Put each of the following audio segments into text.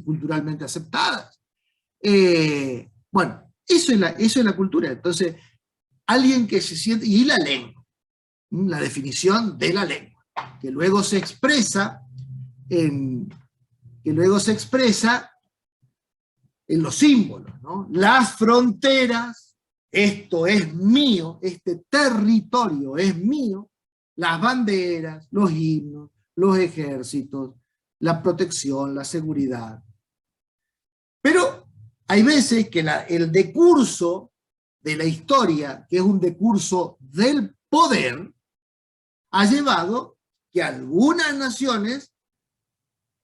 culturalmente aceptadas. Bueno, eso es la cultura. Entonces, alguien que se siente, y la lengua, la definición de la lengua, que luego se expresa en los símbolos, ¿no? Las fronteras, esto es mío, este territorio es mío, las banderas, los himnos, los ejércitos, la protección, la seguridad. Pero hay veces que el decurso de la historia, que es un decurso del poder, ha llevado que algunas naciones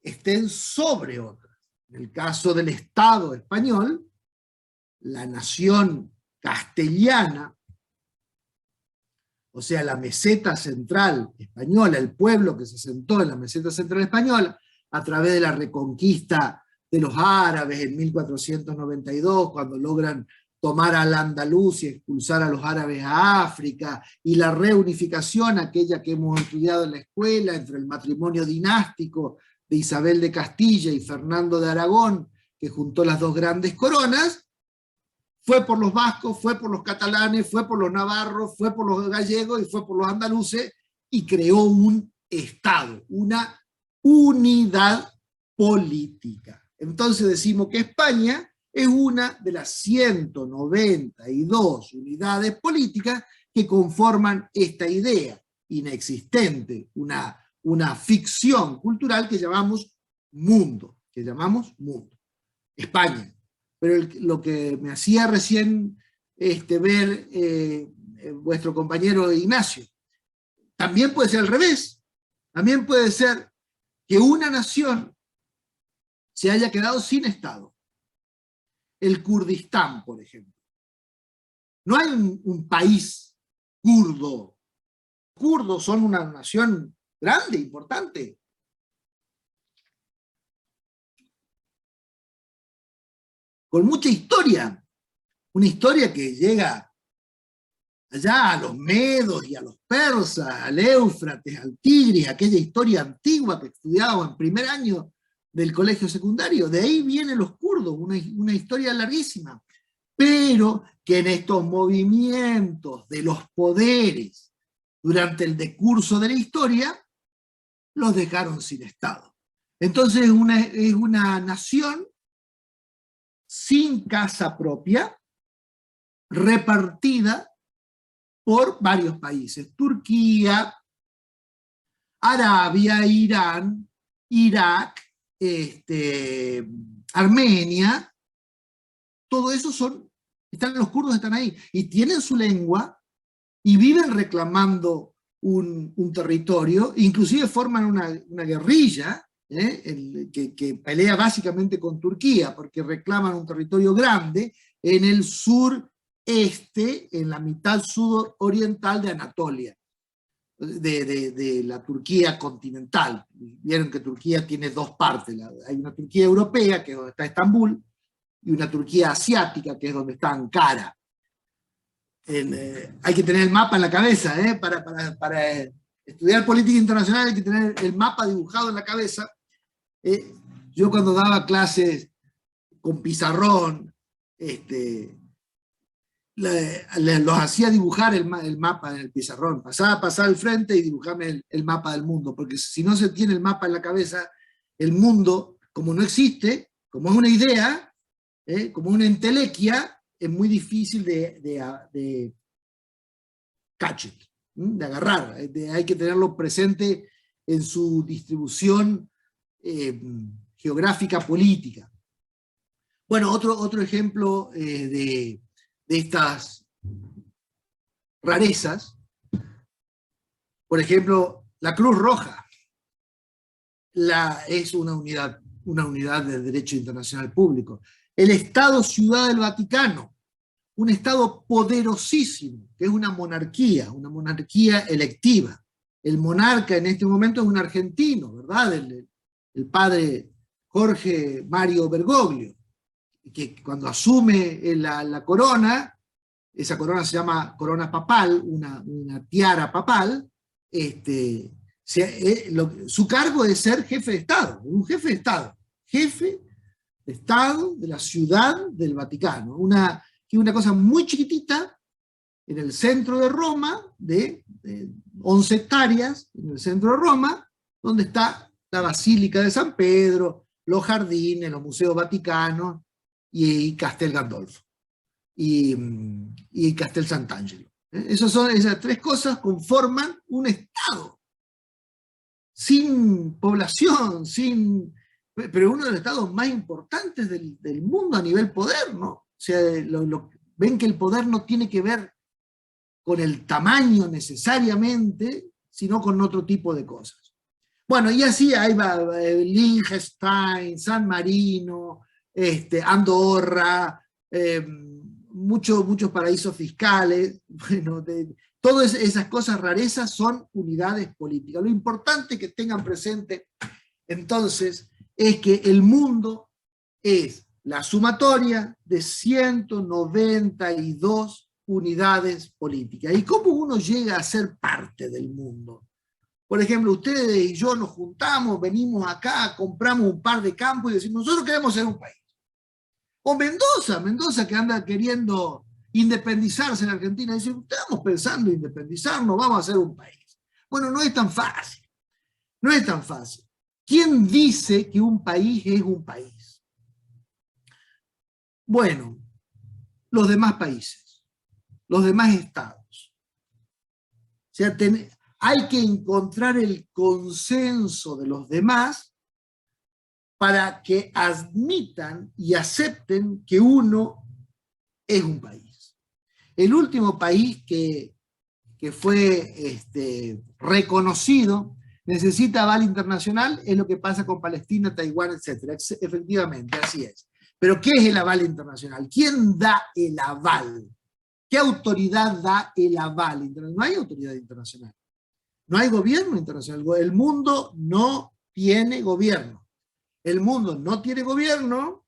estén sobre otras. En el caso del Estado español, la nación castellana, o sea, la meseta central española, el pueblo que se sentó en la meseta central española, a través de la reconquista de los árabes en 1492, cuando logran tomar al andaluz y expulsar a los árabes a África, y la reunificación, aquella que hemos estudiado en la escuela, entre el matrimonio dinástico de Isabel de Castilla y Fernando de Aragón, que juntó las dos grandes coronas, fue por los vascos, fue por los catalanes, fue por los navarros, fue por los gallegos y fue por los andaluces, y creó un Estado, una unidad política. Entonces decimos que España es una de las 192 unidades políticas que conforman esta idea inexistente, una ficción cultural que llamamos mundo, España. Pero lo que me hacía recién ver vuestro compañero Ignacio, también puede ser al revés, también puede ser que una nación se haya quedado sin Estado. El Kurdistán, por ejemplo. No hay un país kurdo. Los kurdos son una nación grande, importante. Con mucha historia. Una historia que llega allá a los medos y a los persas, al Éufrates, al Tigris, aquella historia antigua que estudiábamos en primer año del colegio secundario. De ahí vienen los kurdos, una historia larguísima. Pero que en estos movimientos de los poderes durante el decurso de la historia, los dejaron sin Estado. Entonces es una nación sin casa propia, repartida por varios países: Turquía, Arabia, Irán, Irak, Armenia. Todo eso los kurdos están ahí, y tienen su lengua, y viven reclamando un territorio, inclusive forman una guerrilla, que pelea básicamente con Turquía, porque reclaman un territorio grande en el sureste, en la mitad sudoriental de Anatolia, de la Turquía continental. Vieron que Turquía tiene dos partes: hay una Turquía europea, que es donde está Estambul, y una Turquía asiática, que es donde está Ankara. Hay que tener el mapa en la cabeza, para estudiar política internacional hay que tener el mapa dibujado en la cabeza. Yo cuando daba clases con pizarrón, los hacía dibujar el mapa en el pizarrón, pasaba al frente y dibujarme el mapa del mundo, porque si no se tiene el mapa en la cabeza, el mundo, como no existe, como es una idea, como una entelequia, es muy difícil de catch it, de agarrar. Hay que tenerlo presente en su distribución geográfica política. Bueno, otro ejemplo de estas rarezas, por ejemplo, la Cruz Roja es una unidad de derecho internacional público. El Estado Ciudad del Vaticano, un Estado poderosísimo, que es una monarquía electiva. El monarca en este momento es un argentino, ¿verdad? El padre Jorge Mario Bergoglio, que cuando asume la corona, esa corona se llama corona papal, una tiara papal, su cargo es ser jefe de Estado, un jefe de Estado, jefe Estado de la Ciudad del Vaticano, una cosa muy chiquitita en el centro de Roma, de 11 hectáreas, en el centro de Roma, donde está la Basílica de San Pedro, los jardines, los museos vaticanos y Castel Gandolfo y Castel Sant'Angelo. Esas tres cosas conforman un Estado sin población, pero uno de los estados más importantes del mundo a nivel poder, ¿no? O sea, ven que el poder no tiene que ver con el tamaño necesariamente, sino con otro tipo de cosas. Bueno, y así ahí va Liechtenstein, San Marino, Andorra, muchos paraísos fiscales, bueno, todas esas cosas rarezas son unidades políticas. Lo importante que tengan presente, entonces, es que el mundo es la sumatoria de 192 unidades políticas. ¿Y cómo uno llega a ser parte del mundo? Por ejemplo, ustedes y yo nos juntamos, venimos acá, compramos un par de campos y decimos, nosotros queremos ser un país. O Mendoza que anda queriendo independizarse en Argentina, dice, estamos pensando en independizarnos, vamos a ser un país. Bueno, no es tan fácil, no es tan fácil. ¿Quién dice que un país es un país? Bueno, los demás países, los demás estados. O sea, hay que encontrar el consenso de los demás para que admitan y acepten que uno es un país. El último país que fue reconocido necesita aval internacional, es lo que pasa con Palestina, Taiwán, etc. Efectivamente, así es. Pero ¿qué es el aval internacional? ¿Quién da el aval? ¿Qué autoridad da el aval internacional? No hay autoridad internacional. No hay gobierno internacional. El mundo no tiene gobierno. El mundo no tiene gobierno,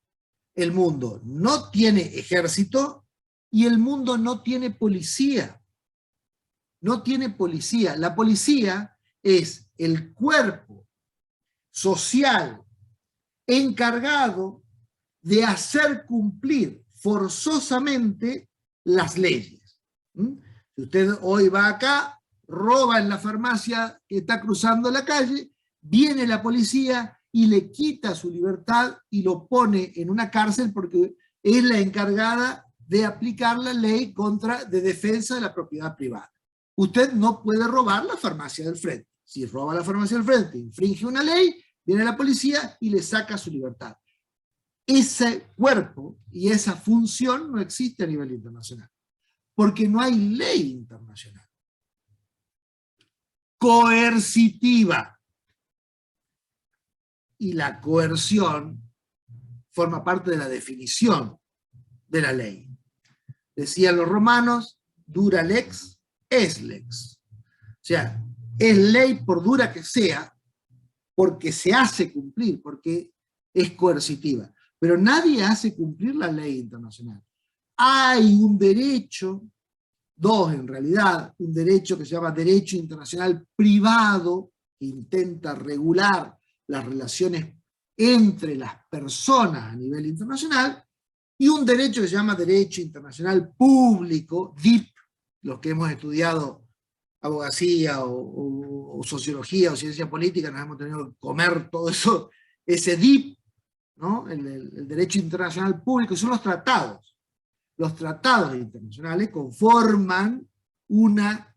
el mundo no tiene ejército y el mundo no tiene policía. No tiene policía. La policía es el cuerpo social encargado de hacer cumplir forzosamente las leyes. Si usted hoy va acá, roba en la farmacia que está cruzando la calle, viene la policía y le quita su libertad y lo pone en una cárcel porque es la encargada de aplicar la ley de defensa de la propiedad privada. Usted no puede robar la farmacia del frente. Si roba la farmacia del frente, infringe una ley, viene la policía y le saca su libertad. Ese cuerpo y esa función no existe a nivel internacional, porque no hay ley internacional coercitiva. Y la coerción forma parte de la definición de la ley. Decían los romanos, dura lex es lex. O sea, es ley por dura que sea, porque se hace cumplir, porque es coercitiva. Pero nadie hace cumplir la ley internacional. Hay un derecho, dos en realidad, un derecho que se llama derecho internacional privado, que intenta regular las relaciones entre las personas a nivel internacional, y un derecho que se llama derecho internacional público, DIP, los que hemos estudiado abogacía o sociología o ciencia política, nos hemos tenido que comer todo eso, ese DIP, ¿no? El derecho internacional público, son los tratados. Los tratados internacionales conforman una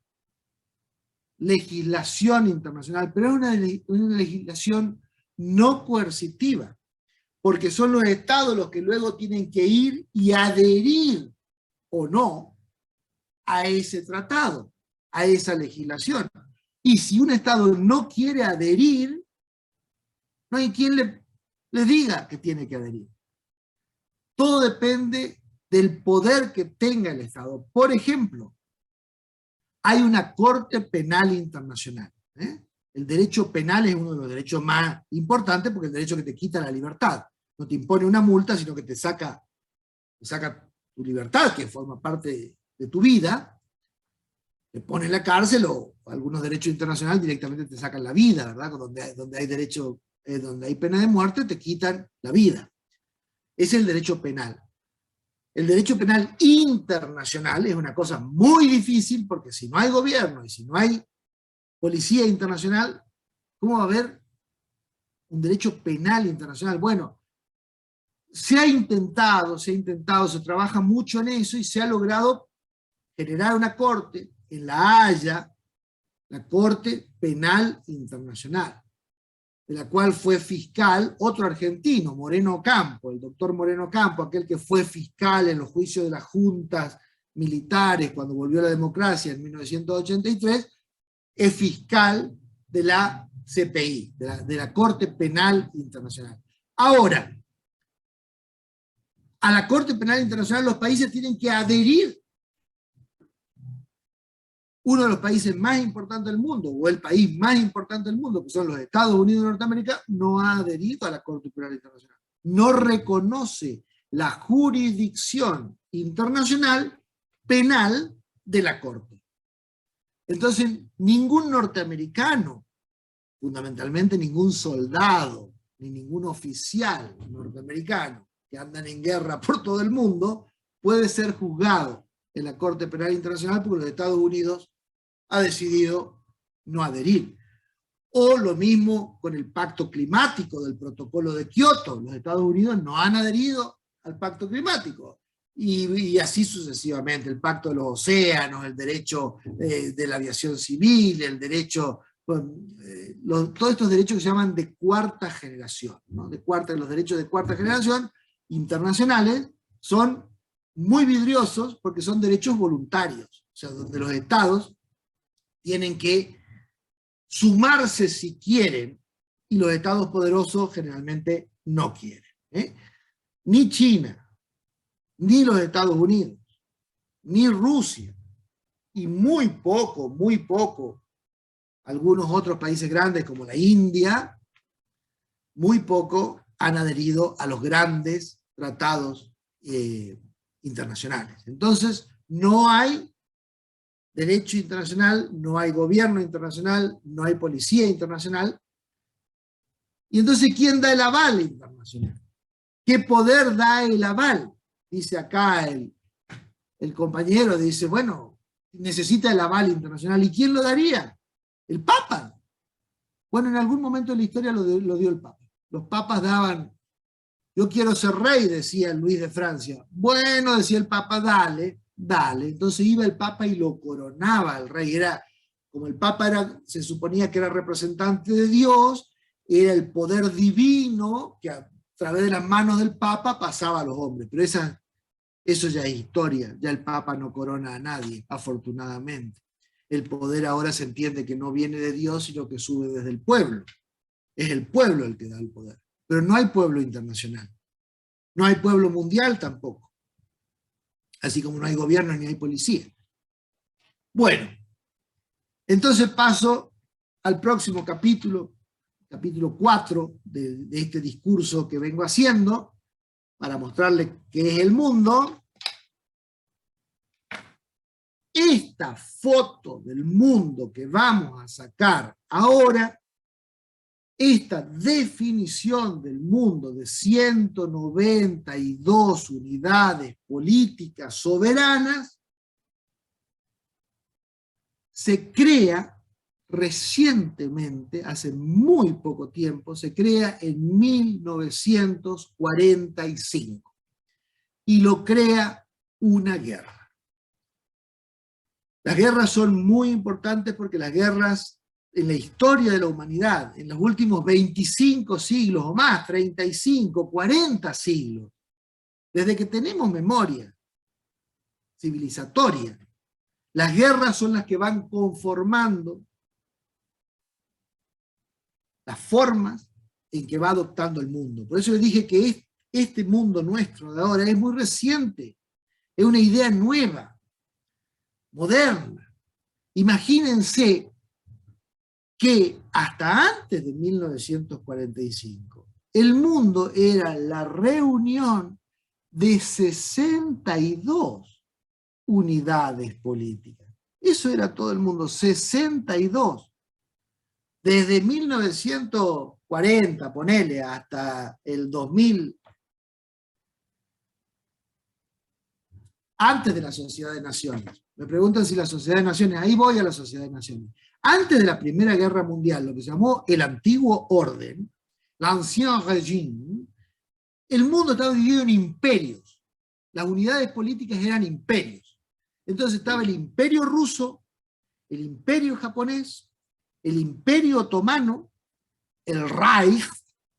legislación internacional, pero es una legislación no coercitiva, porque son los estados los que luego tienen que ir y adherir o no a ese tratado, a esa legislación. Y si un estado no quiere adherir, no hay quien le diga que tiene que adherir. Todo depende del poder que tenga el Estado. Por ejemplo, hay una Corte Penal Internacional. El derecho penal es uno de los derechos más importantes porque es el derecho que te quita la libertad. No te impone una multa, sino que te saca tu libertad, que forma parte de tu vida, te pone en la cárcel o algunos derechos internacionales directamente te sacan la vida, ¿verdad? Donde hay derecho, donde hay pena de muerte, te quitan la vida. es el derecho penal. El derecho penal internacional es una cosa muy difícil, porque si no hay gobierno y si no hay policía internacional, ¿cómo va a haber un derecho penal internacional? Bueno, se ha intentado, se trabaja mucho en eso y se ha logrado generar una corte en La Haya, la Corte Penal Internacional, de la cual fue fiscal otro argentino, Moreno Ocampo, el doctor Moreno Ocampo, aquel que fue fiscal en los juicios de las juntas militares cuando volvió la democracia en 1983, es fiscal de la CPI, de la Corte Penal Internacional. Ahora, a la Corte Penal Internacional los países tienen que adherir. Uno de los países más importantes del mundo, o el país más importante del mundo, que son los Estados Unidos de Norteamérica, no ha adherido a la Corte Penal Internacional. No reconoce la jurisdicción internacional penal de la Corte. Entonces, ningún norteamericano, fundamentalmente ningún soldado, ni ningún oficial norteamericano que andan en guerra por todo el mundo, puede ser juzgado en la Corte Penal Internacional porque los Estados Unidos ha decidido no adherir. O lo mismo con el pacto climático del protocolo de Kioto. Los Estados Unidos no han adherido al pacto climático. Y así sucesivamente, el pacto de los océanos, el derecho de la aviación civil, el derecho, todos estos derechos que se llaman de cuarta generación, ¿no? Los derechos de cuarta generación internacionales son muy vidriosos porque son derechos voluntarios, o sea, donde los estados tienen que sumarse si quieren, y los estados poderosos generalmente no quieren. Ni China, ni los Estados Unidos, ni Rusia, y muy poco, algunos otros países grandes como la India, muy poco han adherido a los grandes tratados internacionales. Entonces, no hay derecho internacional, no hay gobierno internacional, no hay policía internacional. Y entonces, ¿quién da el aval internacional? ¿Qué poder da el aval? Dice acá el compañero, dice, bueno, necesita el aval internacional. ¿Y quién lo daría? El Papa. Bueno, en algún momento de la historia lo dio el Papa. Los papas daban, yo quiero ser rey, decía Luis de Francia. Bueno, decía el Papa, dale. Entonces iba el Papa y lo coronaba al rey. Era, como el Papa se suponía que era representante de Dios, era el poder divino que a través de las manos del Papa pasaba a los hombres. Pero eso ya es historia, ya el Papa no corona a nadie, afortunadamente. El poder ahora se entiende que no viene de Dios, sino que sube desde el pueblo. Es el pueblo el que da el poder. Pero no hay pueblo internacional. No hay pueblo mundial tampoco. Así como no hay gobierno ni hay policía. Bueno, entonces paso al próximo capítulo 4 de este discurso que vengo haciendo, para mostrarle qué es el mundo. Esta foto del mundo que vamos a sacar ahora, esta definición del mundo de 192 unidades políticas soberanas, se crea recientemente, hace muy poco tiempo, se crea en 1945, y lo crea una guerra. Las guerras son muy importantes porque las guerras en la historia de la humanidad, en los últimos 25 siglos o más, 35, 40 siglos, desde que tenemos memoria civilizatoria, las guerras son las que van conformando las formas en que va adoptando el mundo. Por eso les dije que este mundo nuestro de ahora es muy reciente, es una idea nueva, moderna. Imagínense que hasta antes de 1945 el mundo era la reunión de 62 unidades políticas. Eso era todo el mundo, 62. Desde 1940, ponele, hasta el 2000, antes de la Sociedad de Naciones. Me preguntan si la Sociedad de Naciones, ahí voy a la Sociedad de Naciones. Antes de la Primera Guerra Mundial, lo que se llamó el Antiguo Orden, l'Ancien Régime, el mundo estaba dividido en imperios. Las unidades políticas eran imperios. Entonces estaba el Imperio Ruso, el Imperio Japonés, el Imperio Otomano, el Reich,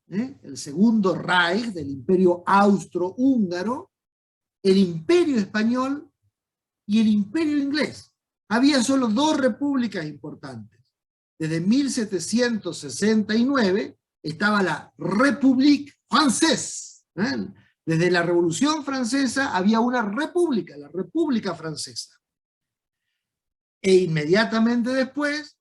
el Segundo Reich del Imperio Austro-Húngaro, el Imperio Español y el Imperio Inglés. Había solo dos repúblicas importantes. Desde 1769 estaba la République Française. Desde la Revolución Francesa había una república, la República Francesa. E inmediatamente después,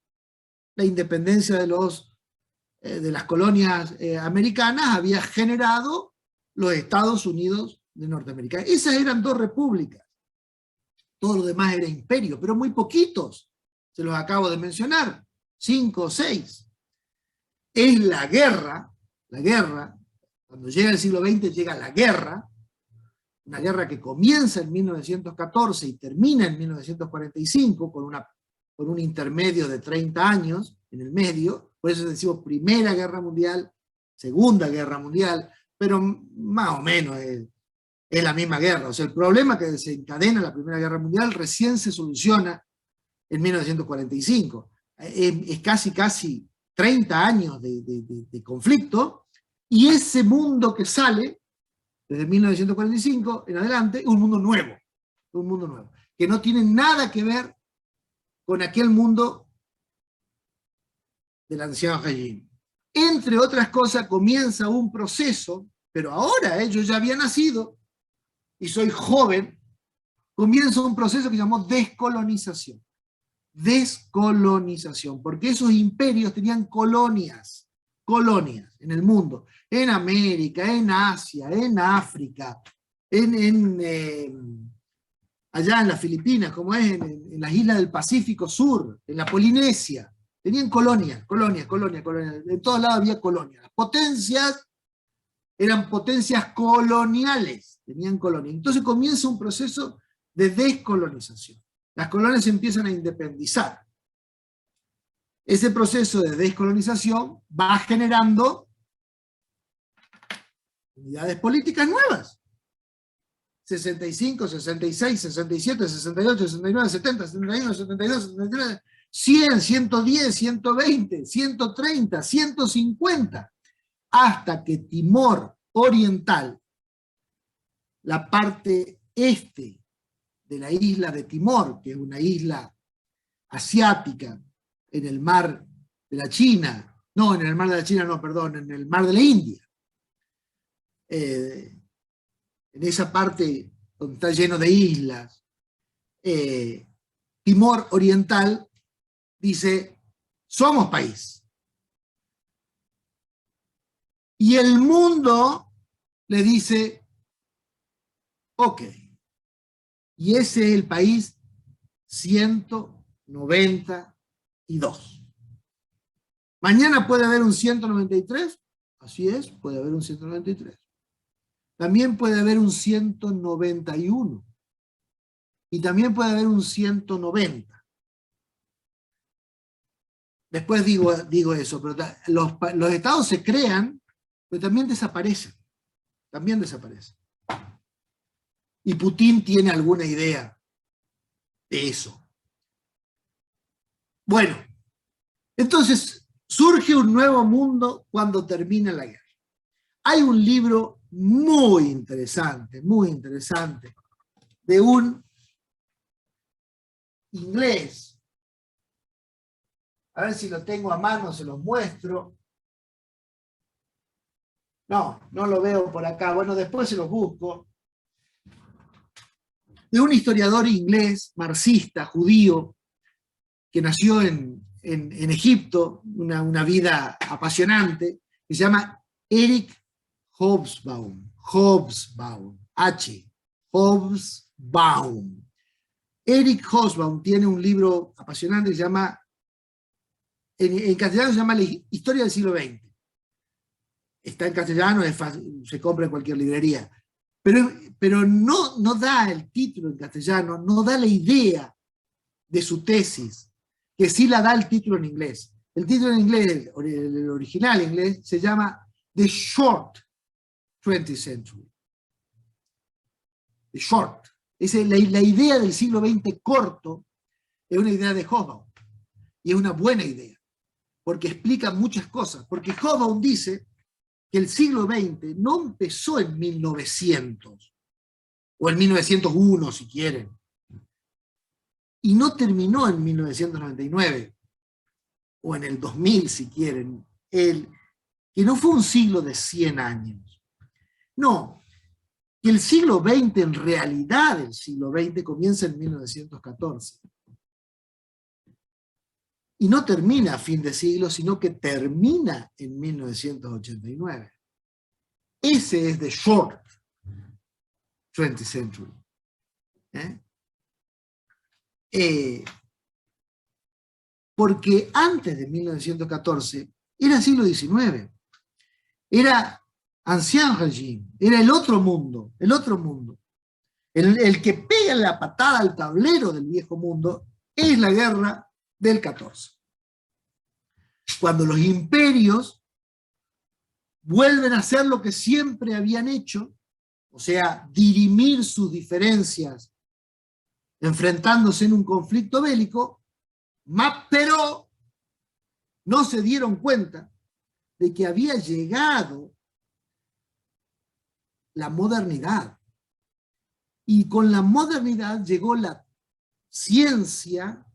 la independencia de las colonias americanas había generado los Estados Unidos de Norteamérica. Esas eran dos repúblicas. Todo lo demás era imperio, pero muy poquitos. Se los acabo de mencionar, 5 o 6. Es la guerra, cuando llega el siglo XX llega la guerra, una guerra que comienza en 1914 y termina en 1945 con un intermedio de 30 años en el medio. Por eso decimos Primera Guerra Mundial, Segunda Guerra Mundial, pero más o menos es la misma guerra. O sea, el problema que desencadena la Primera Guerra Mundial recién se soluciona en 1945. Es casi 30 años de conflicto, y ese mundo que sale desde 1945 en adelante es un mundo nuevo, que no tiene nada que ver con aquel mundo del Ancien Régime. Entre otras cosas, comienza un proceso, pero ahora yo ya había nacido, y soy joven, comienza un proceso que se llamó descolonización. Descolonización, porque esos imperios tenían colonias en el mundo, en América, en Asia, en África, allá en las Filipinas, como es en las islas del Pacífico Sur, en la Polinesia. Tenían colonias. En todos lados había colonias. Las potencias eran potencias coloniales, tenían colonias. Entonces comienza un proceso de descolonización. Las colonias se empiezan a independizar. Ese proceso de descolonización va generando unidades políticas nuevas. 65, 66, 67, 68, 69, 70, 71, 72, 73, 100, 110, 120, 130, 150, hasta que Timor Oriental, la parte este de la isla de Timor, que es una isla asiática, en el mar de la China, no, en el mar de la China no, perdón, en el mar de la India, en esa parte donde está lleno de islas, Timor Oriental dice, somos país. Y el mundo le dice, ok. Y ese es el país 192. Mañana puede haber un 193, así es, puede haber un 193. También puede haber un 191. Y también puede haber un 190. Después digo eso, pero los estados se crean, pero también desaparecen. También desaparecen. Y Putin tiene alguna idea de eso. Bueno, entonces surge un nuevo mundo cuando termina la guerra. Hay un libro muy interesante, de un inglés. A ver si lo tengo a mano, se los muestro. No lo veo por acá. Bueno, después se los busco. De un historiador inglés, marxista, judío, que nació en Egipto, una vida apasionante, que se llama Eric Hobsbawm. Hobsbawm. Eric Hobsbawm tiene un libro apasionante que se llama, en castellano se llama La Historia del siglo XX. Está en castellano, se compra en cualquier librería. pero no da el título en castellano, no da la idea de su tesis, que sí la da el título en inglés. El título en inglés, el original en inglés, se llama The Short 20th Century. The Short. La idea del siglo XX corto es una idea de Hobsbawm, y es una buena idea, porque explica muchas cosas, porque Hobsbawm dice que el siglo XX no empezó en 1900, o en 1901 si quieren, y no terminó en 1999, o en el 2000 si quieren, que no fue un siglo de 100 años. No, que el siglo XX, en realidad el siglo XX comienza en 1914. Y no termina a fin de siglo, sino que termina en 1989. Ese es the short 20th century. Porque antes de 1914 era siglo XIX. Era ancien régime, era el otro mundo, el otro mundo. El que pega la patada al tablero del viejo mundo es la guerra del 14. Cuando los imperios vuelven a hacer lo que siempre habían hecho, o sea, dirimir sus diferencias enfrentándose en un conflicto bélico, pero no se dieron cuenta de que había llegado la modernidad. Y con la modernidad llegó la ciencia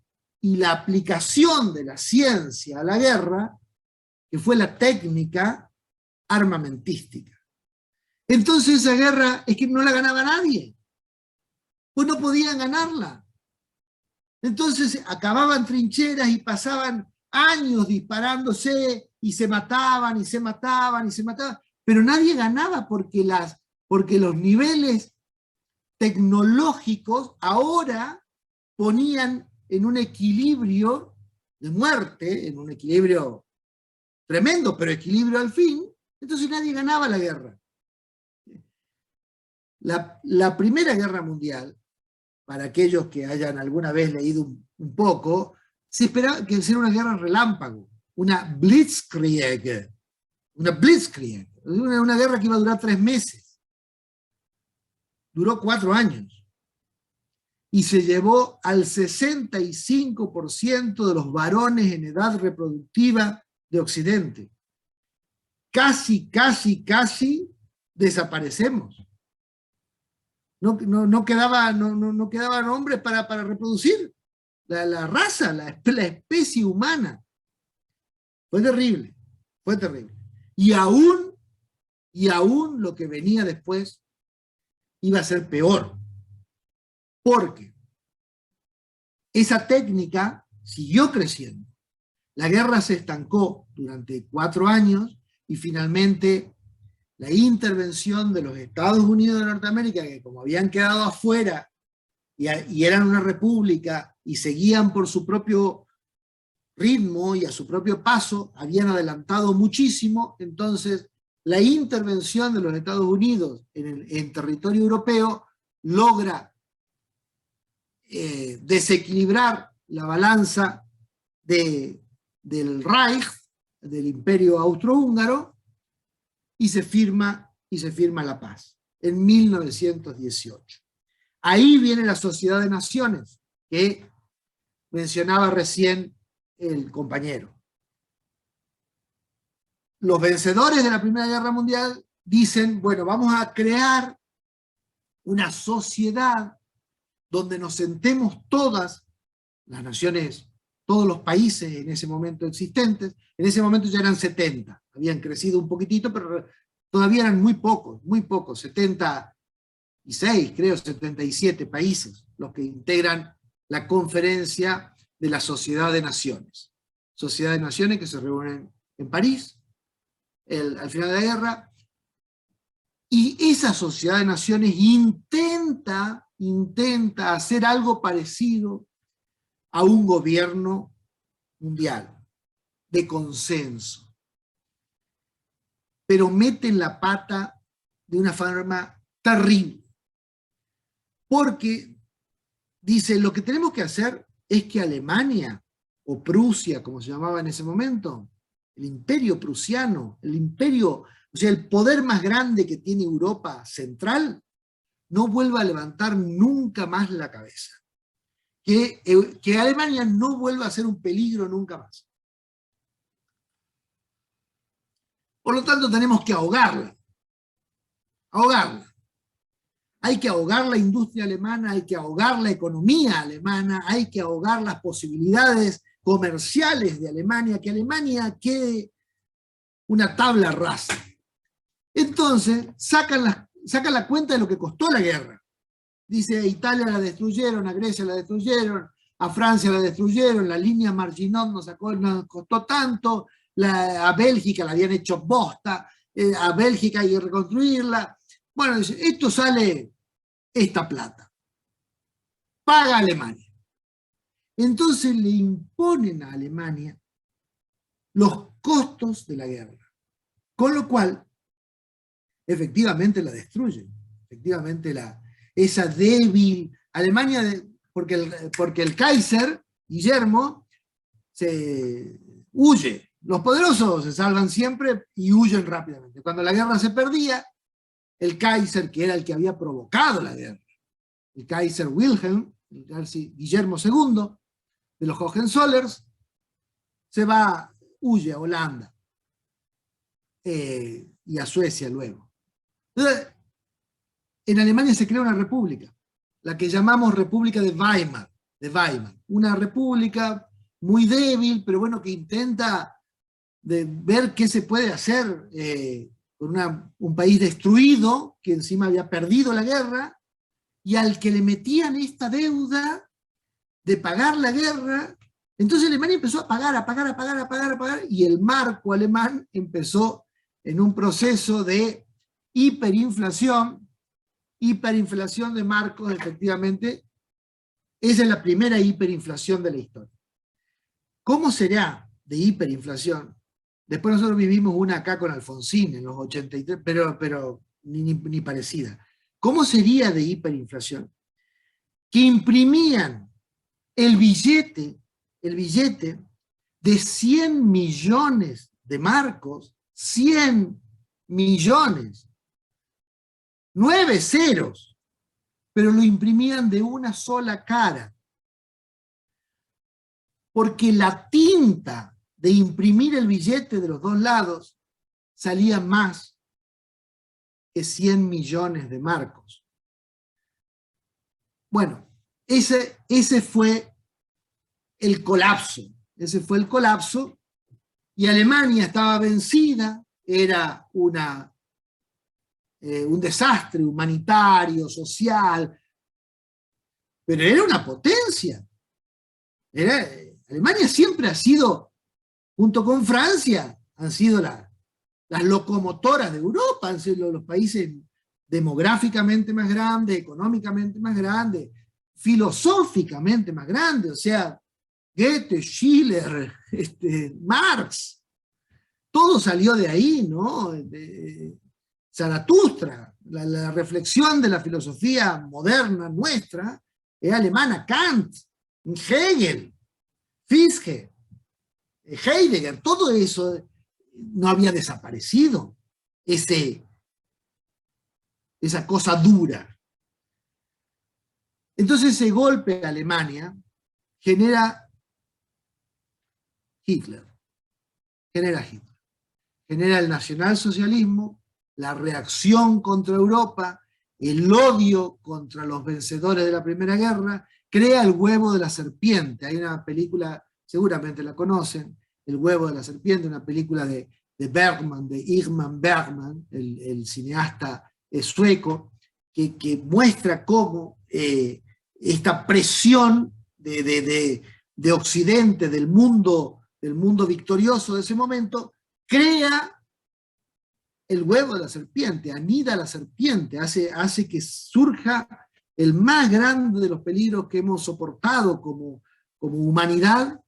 y la aplicación de la ciencia a la guerra, que fue la técnica armamentística. Entonces esa guerra es que no la ganaba nadie, pues no podían ganarla. Entonces acababan trincheras y pasaban años disparándose y se mataban y se mataban y se mataban, pero nadie ganaba porque los niveles tecnológicos ahora ponían en un equilibrio de muerte, en un equilibrio tremendo, pero equilibrio al fin, entonces nadie ganaba la guerra. La Primera Guerra Mundial, para aquellos que hayan alguna vez leído un poco, se esperaba que fuera una guerra relámpago, una Blitzkrieg, una guerra que iba a durar 3 meses. Duró 4 años. Y se llevó al 65% de los varones en edad reproductiva de Occidente. Casi desaparecemos. No quedaban hombres para reproducir la raza, la especie humana. Fue terrible, fue terrible. Y aún lo que venía después iba a ser peor. Porque esa técnica siguió creciendo. La guerra se estancó durante 4 años y finalmente la intervención de los Estados Unidos de Norteamérica, que como habían quedado afuera y eran una república y seguían por su propio ritmo y a su propio paso, habían adelantado muchísimo, entonces la intervención de los Estados Unidos en territorio europeo logra desequilibrar la balanza del Reich, del Imperio Austrohúngaro, y se firma la paz en 1918. Ahí viene la Sociedad de Naciones que mencionaba recién el compañero. Los vencedores de la Primera Guerra Mundial dicen, bueno, vamos a crear una sociedad donde nos sentemos todas las naciones, todos los países en ese momento existentes. En ese momento ya eran 70, habían crecido un poquitito, pero todavía eran muy pocos, 76, creo, 77 países, los que integran la conferencia de la Sociedad de Naciones. Sociedad de Naciones que se reúnen en París, al final de la guerra, y esa Sociedad de Naciones intenta hacer algo parecido a un gobierno mundial, de consenso. Pero meten la pata de una forma terrible. Porque, dice, lo que tenemos que hacer es que Alemania, o Prusia, como se llamaba en ese momento, el imperio prusiano, el imperio, o sea, el poder más grande que tiene Europa central, no vuelva a levantar nunca más la cabeza. Que Alemania no vuelva a ser un peligro nunca más. Por lo tanto, tenemos que ahogarla. Ahogarla. Hay que ahogar la industria alemana, hay que ahogar la economía alemana, hay que ahogar las posibilidades comerciales de Alemania, que Alemania quede una tabla rasa. Entonces, sacan la cuenta de lo que costó la guerra. Dice, a Italia la destruyeron, a Grecia la destruyeron, a Francia la destruyeron, la línea Maginot nos costó tanto, a Bélgica la habían hecho bosta, a Bélgica hay que reconstruirla. Bueno, dice, esto sale esta plata. Paga Alemania. Entonces le imponen a Alemania los costos de la guerra. Con lo cual, efectivamente la destruyen. Efectivamente esa débil Alemania, porque el Kaiser, Guillermo, se huye. Los poderosos se salvan siempre y huyen rápidamente. Cuando la guerra se perdía, el Kaiser, que era el que había provocado la guerra, el Kaiser Wilhelm, el Kaiser Guillermo II, de los Hohenzollers, huye a Holanda y a Suecia luego. Entonces, en Alemania se crea una república, la que llamamos República de Weimar, una república muy débil, pero bueno, que intenta ver qué se puede hacer con un país destruido, que encima había perdido la guerra, y al que le metían esta deuda de pagar la guerra. Entonces Alemania empezó a pagar, y el marco alemán empezó en un proceso de hiperinflación de marcos, efectivamente. Esa es la primera hiperinflación de la historia. ¿Cómo será de hiperinflación? Después nosotros vivimos una acá con Alfonsín en los 83, pero ni parecida. ¿Cómo sería de hiperinflación? Que imprimían el billete de 100 millones de marcos, 100 millones, 9 ceros, pero lo imprimían de una sola cara. Porque la tinta de imprimir el billete de los dos lados salía más que 100 millones de marcos. Bueno, ese fue el colapso. Y Alemania estaba vencida, era un desastre humanitario, social, pero era una potencia. Alemania siempre ha sido, junto con Francia, han sido las locomotoras de Europa, han sido los países demográficamente más grandes, económicamente más grandes, filosóficamente más grandes, o sea, Goethe, Schiller, Marx, todo salió de ahí, ¿no? Zaratustra, la reflexión de la filosofía moderna nuestra es alemana, Kant, Hegel, Fichte, Heidegger, todo eso no había desaparecido, esa cosa dura. Entonces ese golpe a Alemania genera Hitler, genera el nacionalsocialismo, la reacción contra Europa, el odio contra los vencedores de la Primera Guerra, crea el huevo de la serpiente. Hay una película, seguramente la conocen, El huevo de la serpiente, una película de Bergman, de Ingmar Bergman, el cineasta sueco, que muestra cómo esta presión de Occidente, del mundo victorioso de ese momento, crea el huevo de la serpiente, anida la serpiente, hace que surja el más grande de los peligros que hemos soportado como humanidad,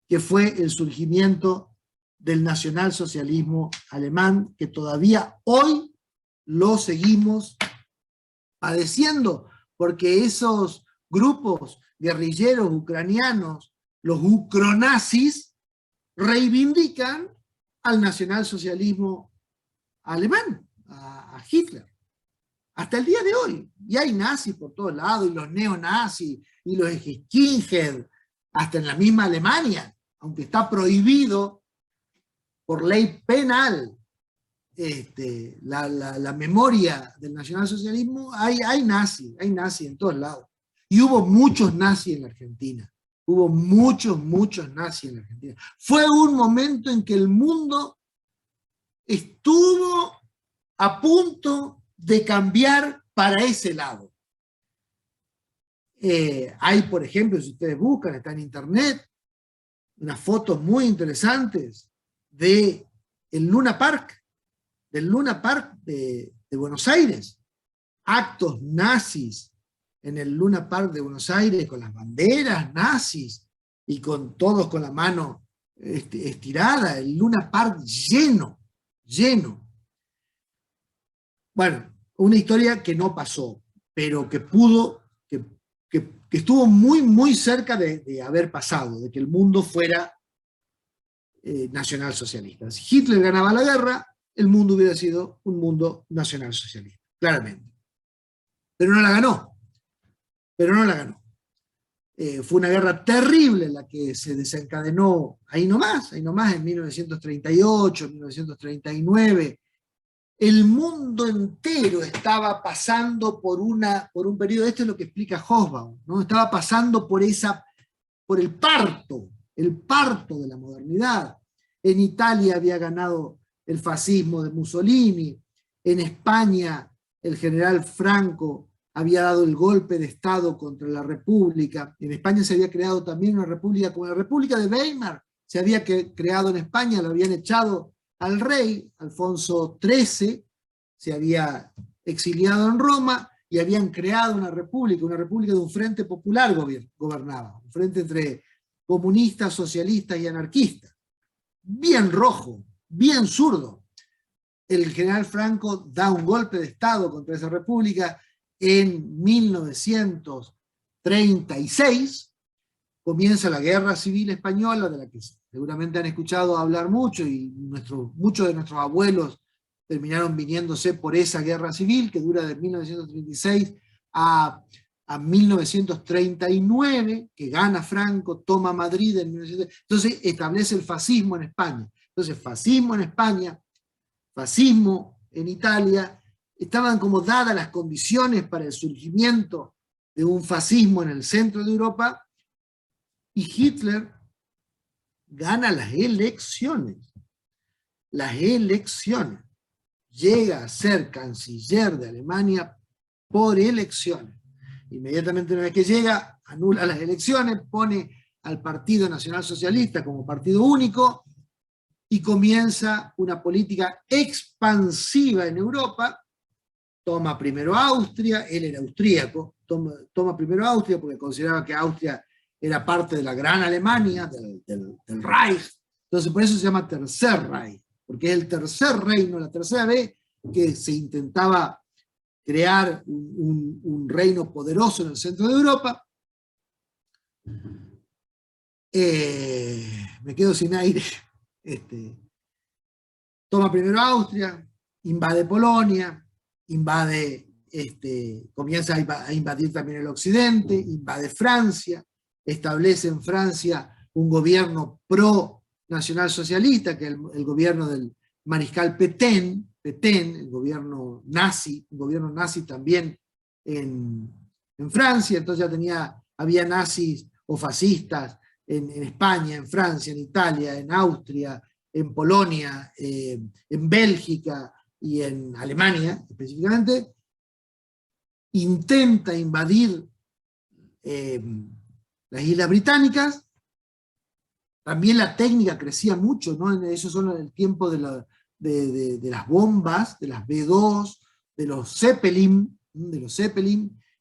que fue el surgimiento del nacionalsocialismo alemán, que todavía hoy lo seguimos padeciendo, porque esos grupos guerrilleros ucranianos, los ucronazis, reivindican al nacionalsocialismo alemán, a Hitler, hasta el día de hoy. Y hay nazis por todos lados, y los neonazis, y los skinhead, hasta en la misma Alemania, aunque está prohibido por ley penal la memoria del nacionalsocialismo, hay nazis en todos lados. Y hubo muchos nazis en la Argentina. Hubo muchos nazis en la Argentina. Fue un momento en que el mundo estuvo a punto de cambiar para ese lado. Hay, por ejemplo, si ustedes buscan, está en internet, unas fotos muy interesantes del Luna Park, de Buenos Aires. Actos nazis en el Luna Park de Buenos Aires, con las banderas nazis, y con todos con la mano estirada, el Luna Park lleno. Bueno, una historia que no pasó, pero que pudo, que estuvo muy cerca de haber pasado, de que el mundo fuera nacionalsocialista. Si Hitler ganaba la guerra, el mundo hubiera sido un mundo nacionalsocialista, claramente. Pero no la ganó. Fue una guerra terrible la que se desencadenó ahí nomás, en 1938, 1939. El mundo entero estaba pasando por un periodo, esto es lo que explica Hobsbawm, ¿no? Estaba pasando por el parto de la modernidad. En Italia había ganado el fascismo de Mussolini, en España el general Franco había dado el golpe de Estado contra la República. En España se había creado también una república, como la República de Weimar, se había creado en España, lo habían echado al rey, Alfonso XIII, se había exiliado en Roma y habían creado una república de un frente popular gobernaba, un frente entre comunistas, socialistas y anarquistas. Bien rojo, bien zurdo. El general Franco da un golpe de Estado contra esa república en 1936, comienza la Guerra Civil Española, de la que seguramente han escuchado hablar mucho, y muchos de nuestros abuelos terminaron viniéndose por esa guerra civil, que dura de 1936 a 1939, que gana Franco, toma Madrid en 1939, entonces establece el fascismo en España. Entonces, fascismo en España, fascismo en Italia, estaban como dadas las condiciones para el surgimiento de un fascismo en el centro de Europa, y Hitler gana las elecciones. Llega a ser canciller de Alemania por elecciones. Inmediatamente una vez que llega, anula las elecciones, pone al Partido Nacional Socialista como partido único, y comienza una política expansiva en Europa. Toma primero Austria, él era austríaco, toma primero Austria porque consideraba que Austria era parte de la gran Alemania, del Reich. Entonces por eso se llama Tercer Reich, porque es el tercer reino, la tercera vez que se intentaba crear un reino poderoso en el centro de Europa. Me quedo sin aire. Toma primero Austria, invade Polonia, comienza a invadir también el occidente, invade Francia, establece en Francia un gobierno pro-nacionalsocialista, que es el gobierno del mariscal Pétain, el gobierno nazi también en Francia. Entonces ya había nazis o fascistas en España, en Francia, en Italia, en Austria, en Polonia, en Bélgica y en Alemania específicamente. Intenta invadir las Islas Británicas. También la técnica crecía mucho, ¿no? Eso son el tiempo de las bombas, de las B-2, de los Zeppelin,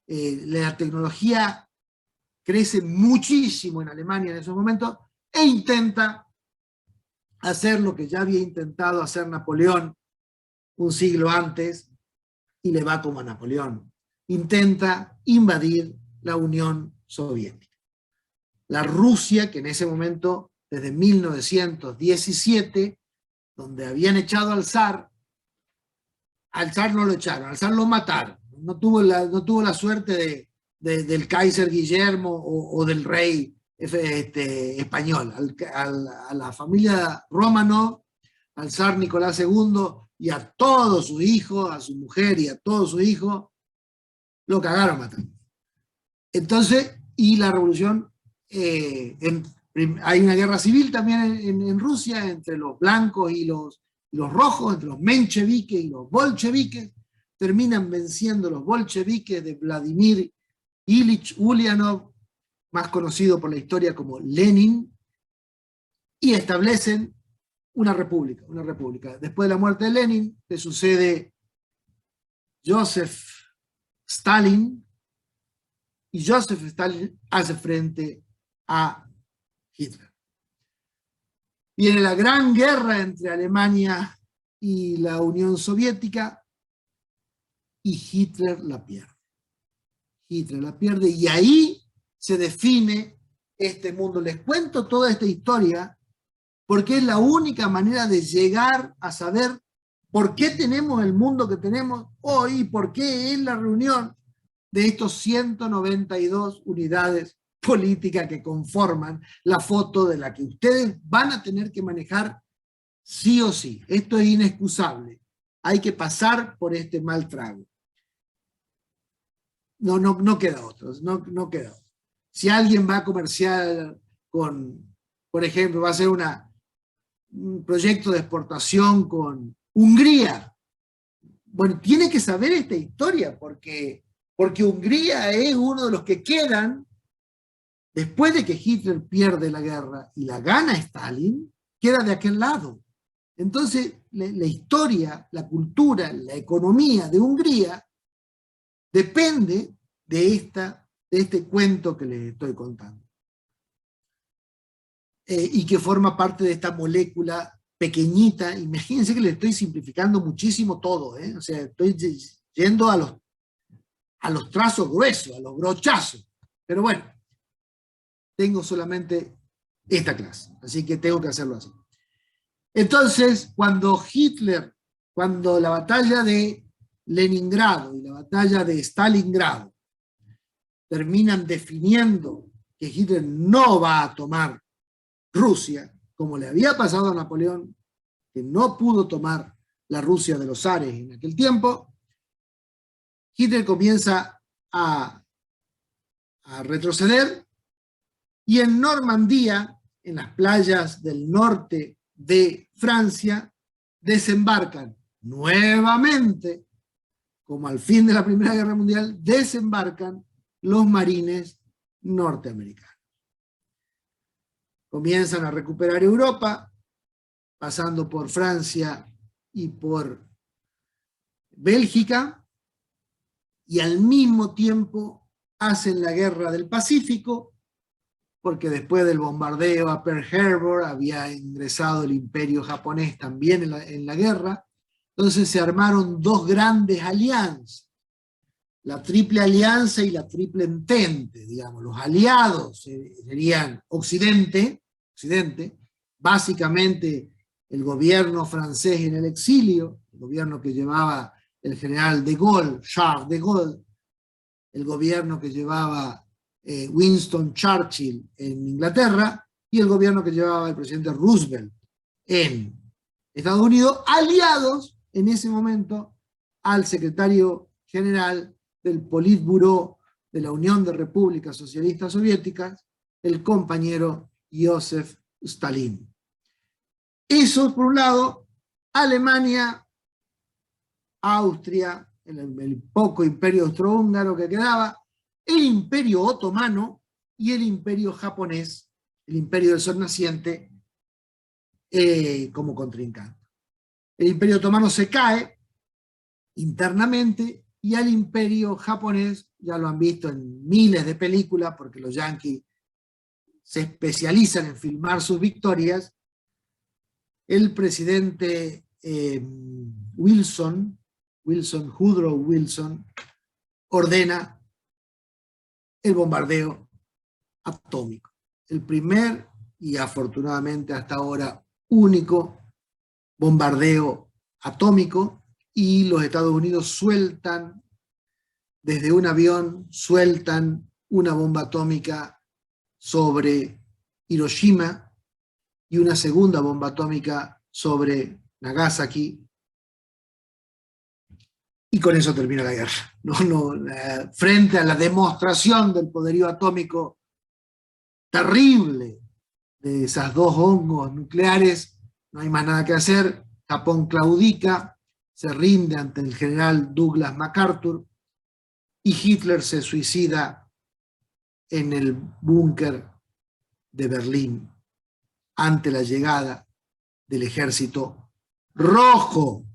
la tecnología crece muchísimo en Alemania en esos momentos, e intenta hacer lo que ya había intentado hacer Napoleón un siglo antes, y le va como a Napoleón. intenta invadir la Unión Soviética. La Rusia, que en ese momento, desde 1917, donde habían echado al zar no lo echaron, al zar lo mataron. No tuvo la suerte del Kaiser Guillermo o del rey español. A la familia Romanov, al zar Nicolás II y a todos sus hijos, a su mujer y a todos sus hijos, lo cagaron matando. Entonces, y la revolución, hay una guerra civil también en Rusia entre los blancos y los rojos, entre los mencheviques y los bolcheviques. Terminan venciendo los bolcheviques de Vladimir Ilich Ulyanov, más conocido por la historia como Lenin, y establecen una república. Después de la muerte de Lenin, le sucede Joseph Stalin, y Joseph Stalin hace frente a Hitler. Viene la gran guerra entre Alemania y la Unión Soviética, y Hitler la pierde. Hitler la pierde, y ahí se define este mundo. Les cuento toda esta historia porque es la única manera de llegar a saber por qué tenemos el mundo que tenemos hoy, y por qué es la reunión de estos 192 unidades políticas que conforman la foto de la que ustedes van a tener que manejar sí o sí. Esto es inexcusable. Hay que pasar por este mal trago. No queda otro, no queda otro. Si alguien va a comerciar con, por ejemplo, va a hacer un proyecto de exportación con Hungría, bueno, tiene que saber esta historia, porque Hungría es uno de los que quedan, después de que Hitler pierde la guerra y la gana Stalin, queda de aquel lado. Entonces, la historia, la cultura, la economía de Hungría depende de este cuento que les estoy contando. Y que forma parte de esta molécula pequeñita. Imagínense que le estoy simplificando muchísimo todo, ¿eh? O sea, estoy yendo a los trazos gruesos, a los brochazos. Pero bueno, tengo solamente esta clase, así que tengo que hacerlo así. Entonces, cuando la batalla de Leningrado y la batalla de Stalingrado terminan definiendo que Hitler no va a tomar Rusia, como le había pasado a Napoleón, que no pudo tomar la Rusia de los zares en aquel tiempo, Hitler comienza a retroceder, y en Normandía, en las playas del norte de Francia, desembarcan nuevamente, como al fin de la Primera Guerra Mundial, desembarcan los marines norteamericanos. Comienzan a recuperar Europa, pasando por Francia y por Bélgica, y al mismo tiempo hacen la Guerra del Pacífico, porque después del bombardeo a Pearl Harbor había ingresado el Imperio japonés también en la guerra. Entonces se armaron dos grandes alianzas, la Triple Alianza y la Triple Entente, digamos. Los aliados serían Occidente, básicamente el gobierno francés en el exilio, el gobierno que llevaba el general de Gaulle, Charles de Gaulle, el gobierno que llevaba Winston Churchill en Inglaterra, y el gobierno que llevaba el presidente Roosevelt en Estados Unidos, aliados en ese momento al secretario general del Politburó de la Unión de Repúblicas Socialistas Soviéticas, el compañero Joseph Stalin. Eso por un lado. Alemania, Austria, el poco imperio austrohúngaro que quedaba, el imperio otomano y el imperio japonés, el imperio del sol naciente, como contrincante. El imperio otomano se cae internamente, y al imperio japonés, ya lo han visto en miles de películas, porque los yanquis se especializan en filmar sus victorias, el presidente Woodrow Wilson, ordena el bombardeo atómico. El primer y afortunadamente hasta ahora único bombardeo atómico, y los Estados Unidos sueltan desde un avión, sueltan una bomba atómica sobre Hiroshima y una segunda bomba atómica sobre Nagasaki, y con eso termina la guerra. Frente a la demostración del poderío atómico terrible de esas dos hongos nucleares, no hay más nada que hacer. Japón claudica, se rinde ante el general Douglas MacArthur, y Hitler se suicida en el búnker de Berlín ante la llegada del ejército rojo,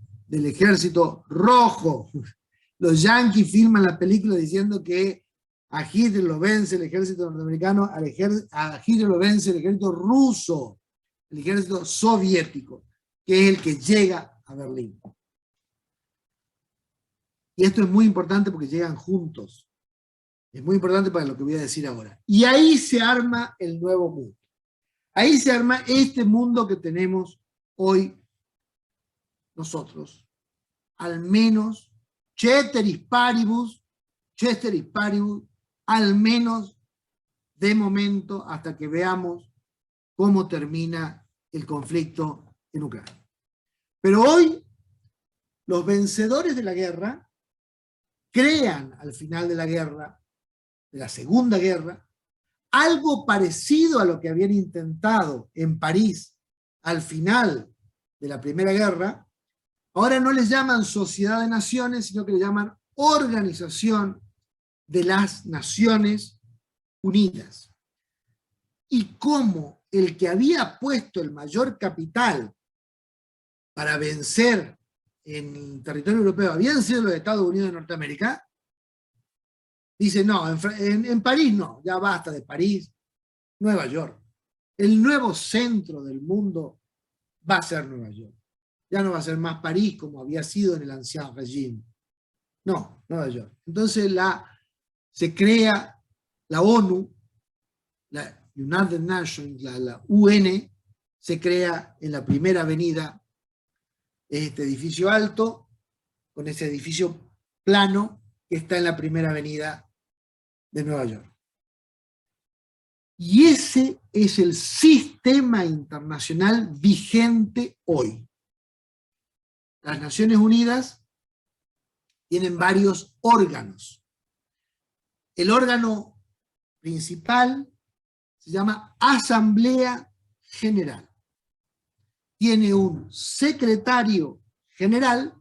Los yanquis filman la película diciendo que a Hitler lo vence el ejército norteamericano, a Hitler lo vence el ejército ruso, el ejército soviético, que es el que llega a Berlín. Y esto es muy importante porque llegan juntos. Es muy importante para lo que voy a decir ahora. Y ahí se arma el nuevo mundo. Ahí se arma este mundo que tenemos hoy nosotros. Al menos, ceteris paribus, al menos de momento, hasta que veamos cómo termina el conflicto en Ucrania. Pero hoy, los vencedores de la guerra crean al final de la guerra, de la Segunda Guerra, algo parecido a lo que habían intentado en París al final de la Primera Guerra. Ahora no les llaman Sociedad de Naciones, sino que le llaman Organización de las Naciones Unidas. Y como el que había puesto el mayor capital para vencer en el territorio europeo habían sido los Estados Unidos de Norteamérica, dice, no, en París no, ya basta de París, Nueva York. El nuevo centro del mundo va a ser Nueva York. Ya no va a ser más París como había sido en el ancien régimen. No, Nueva York. Entonces se crea la ONU, la United Nations, la UN, se crea en la primera avenida, este edificio alto, con ese edificio plano que está en la primera avenida de Nueva York. Y ese es el sistema internacional vigente hoy. Las Naciones Unidas tienen varios órganos. El órgano principal se llama Asamblea General. Tiene un secretario general,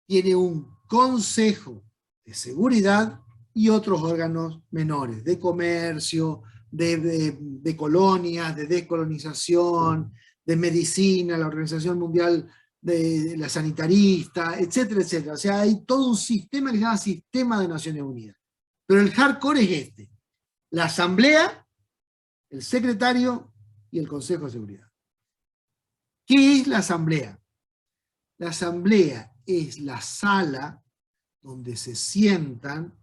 tiene un Consejo de Seguridad y otros órganos menores, de comercio, de colonias, de descolonización, de medicina, la Organización Mundial de la Sanitarista, etcétera, etcétera. O sea, hay todo un sistema que se llama Sistema de Naciones Unidas. Pero el hardcore es este: la Asamblea, el Secretario y el Consejo de Seguridad. ¿Qué es la Asamblea? La Asamblea es la sala donde se sientan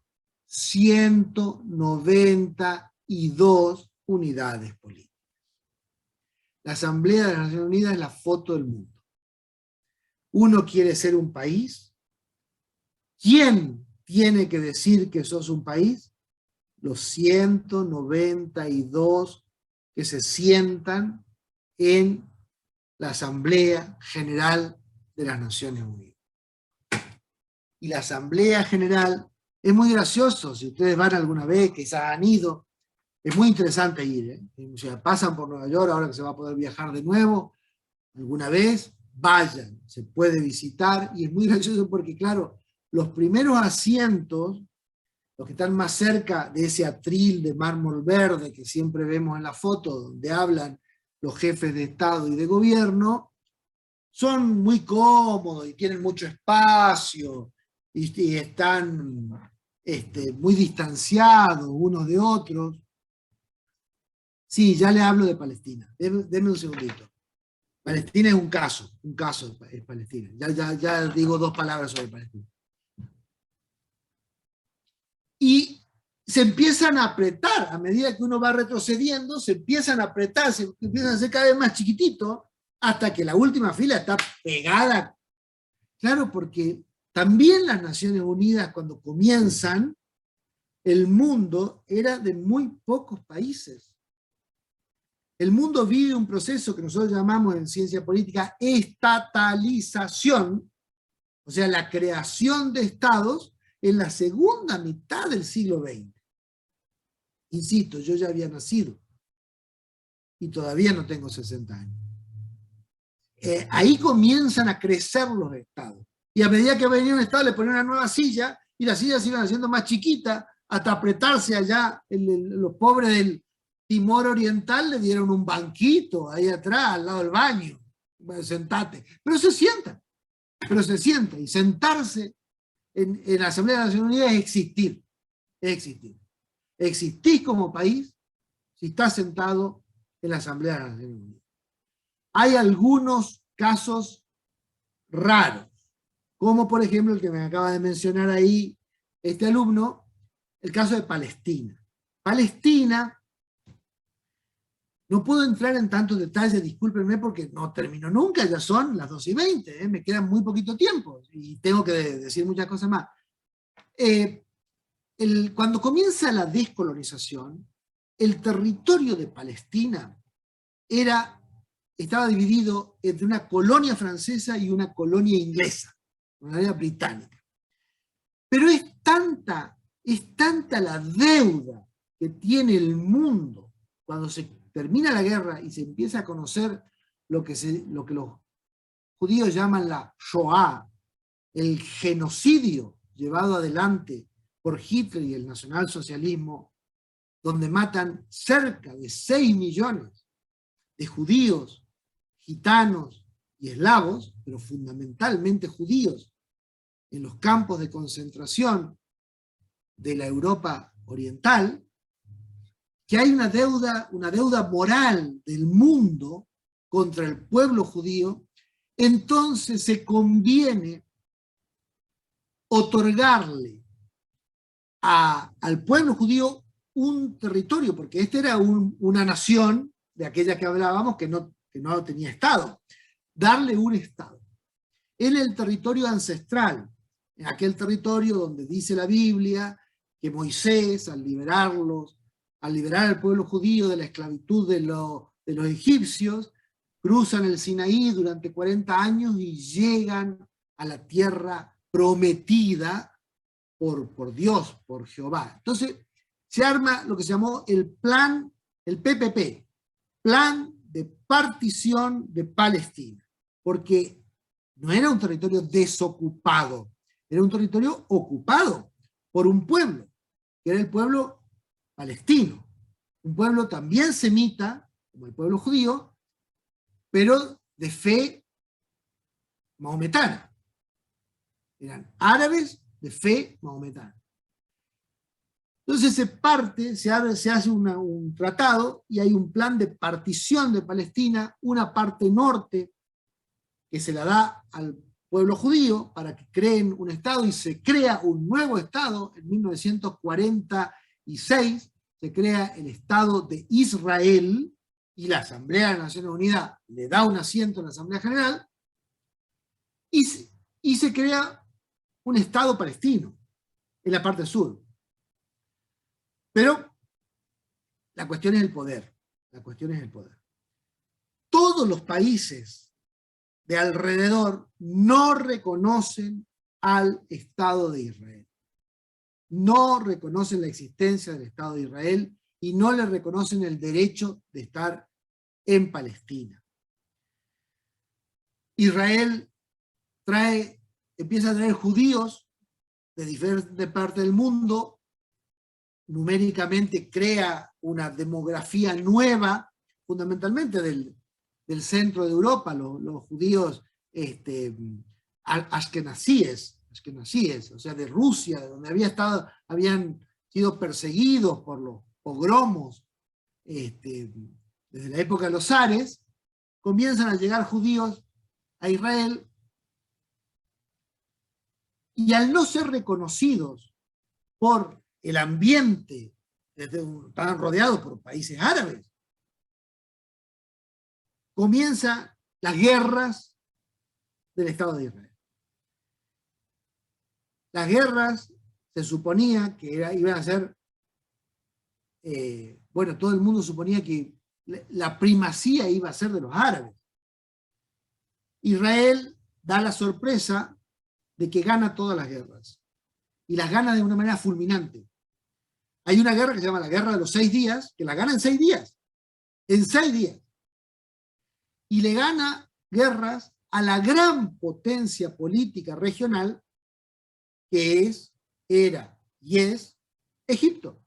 192 unidades políticas. La Asamblea de las Naciones Unidas es la foto del mundo. Uno quiere ser un país. ¿Quién tiene que decir que sos un país? Los 192 que se sientan en la Asamblea General de las Naciones Unidas. Y la Asamblea General es muy gracioso. Si ustedes van alguna vez, quizás han ido, es muy interesante ir, O sea, pasan por Nueva York, ahora que se va a poder viajar de nuevo, alguna vez, vayan, se puede visitar, y es muy gracioso porque, claro, los primeros asientos, los que están más cerca de ese atril de mármol verde que siempre vemos en la foto, donde hablan los jefes de Estado y de gobierno, son muy cómodos y tienen mucho espacio, y están muy distanciados unos de otros. Sí, ya le hablo de Palestina. Deme un segundito. Palestina es un caso es Palestina. Ya digo dos palabras sobre Palestina. se empiezan a apretar, a medida que uno va retrocediendo, se empiezan a apretar, se empiezan a hacer cada vez más chiquititos, hasta que la última fila está pegada. Claro, porque también las Naciones Unidas, cuando comienzan, el mundo era de muy pocos países. El mundo vive un proceso que nosotros llamamos en ciencia política estatalización, o sea, la creación de estados en la segunda mitad del siglo XX. Insisto, yo ya había nacido y todavía no tengo 60 años. Ahí comienzan a crecer los estados. Y a medida que venía un estado le ponían una nueva silla y las sillas se iban haciendo más chiquitas hasta apretarse allá. Los pobres del Timor Oriental le dieron un banquito ahí atrás, al lado del baño. Bueno, sentate. Pero se sienta. Y sentarse en la Asamblea de las Naciones Unidas es existir. Es existir. Existís como país si estás sentado en la Asamblea de las Naciones Unidas. Hay algunos casos raros, como por ejemplo el que me acaba de mencionar ahí este alumno, el caso de Palestina. Palestina, no puedo entrar en tantos detalles, discúlpenme porque no termino nunca, ya son las 12:20, me queda muy poquito tiempo y tengo que decir muchas cosas más. Cuando comienza la descolonización, el territorio de Palestina estaba dividido entre una colonia francesa y una colonia inglesa, una colonia británica. Pero es tanta la deuda que tiene el mundo cuando se termina la guerra y se empieza a conocer lo que los judíos llaman la Shoah, el genocidio llevado adelante por Hitler y el nacionalsocialismo, donde matan cerca de 6 millones de judíos, gitanos y eslavos, pero fundamentalmente judíos, en los campos de concentración de la Europa oriental, que hay una deuda moral del mundo contra el pueblo judío, entonces se conviene otorgarle al pueblo judío un territorio, porque esta era una nación de aquella que hablábamos que no tenía Estado, darle un Estado. En el territorio ancestral, en aquel territorio donde dice la Biblia que Moisés, al liberar al pueblo judío de la esclavitud de los egipcios, cruzan el Sinaí durante 40 años y llegan a la tierra prometida por Dios, por Jehová. Entonces se arma lo que se llamó el PPP, Plan de Partición de Palestina, porque no era un territorio desocupado, era un territorio ocupado por un pueblo, que era el pueblo palestino, un pueblo también semita, como el pueblo judío, pero de fe mahometana. Eran árabes de fe mahometana. Entonces se hace un tratado y hay un plan de partición de Palestina, una parte norte que se la da al pueblo judío para que creen un Estado y se crea un nuevo Estado en 1946, se crea el Estado de Israel y la Asamblea de las Naciones Unidas le da un asiento en la Asamblea General y se crea un Estado palestino en la parte sur. Pero la cuestión es el poder. Todos los países de alrededor no reconocen al Estado de Israel. No reconocen la existencia del Estado de Israel y no le reconocen el derecho de estar en Palestina. Israel empieza a traer judíos de diferentes partes del mundo, numéricamente crea una demografía nueva, fundamentalmente del centro de Europa, los judíos ashkenazíes, o sea, de Rusia, de donde habían sido perseguidos por los pogromos desde la época de los zares, comienzan a llegar judíos a Israel y al no ser reconocidos por el ambiente, estaban rodeados por países árabes, comienzan las guerras del Estado de Israel. Las guerras se suponía que iban a ser, bueno, todo el mundo suponía que la primacía iba a ser de los árabes. Israel da la sorpresa de que gana todas las guerras, y las gana de una manera fulminante. Hay una guerra que se llama la Guerra de los 6 días, que la gana en 6 días, en 6 días. Y le gana guerras a la gran potencia política regional que era y es Egipto.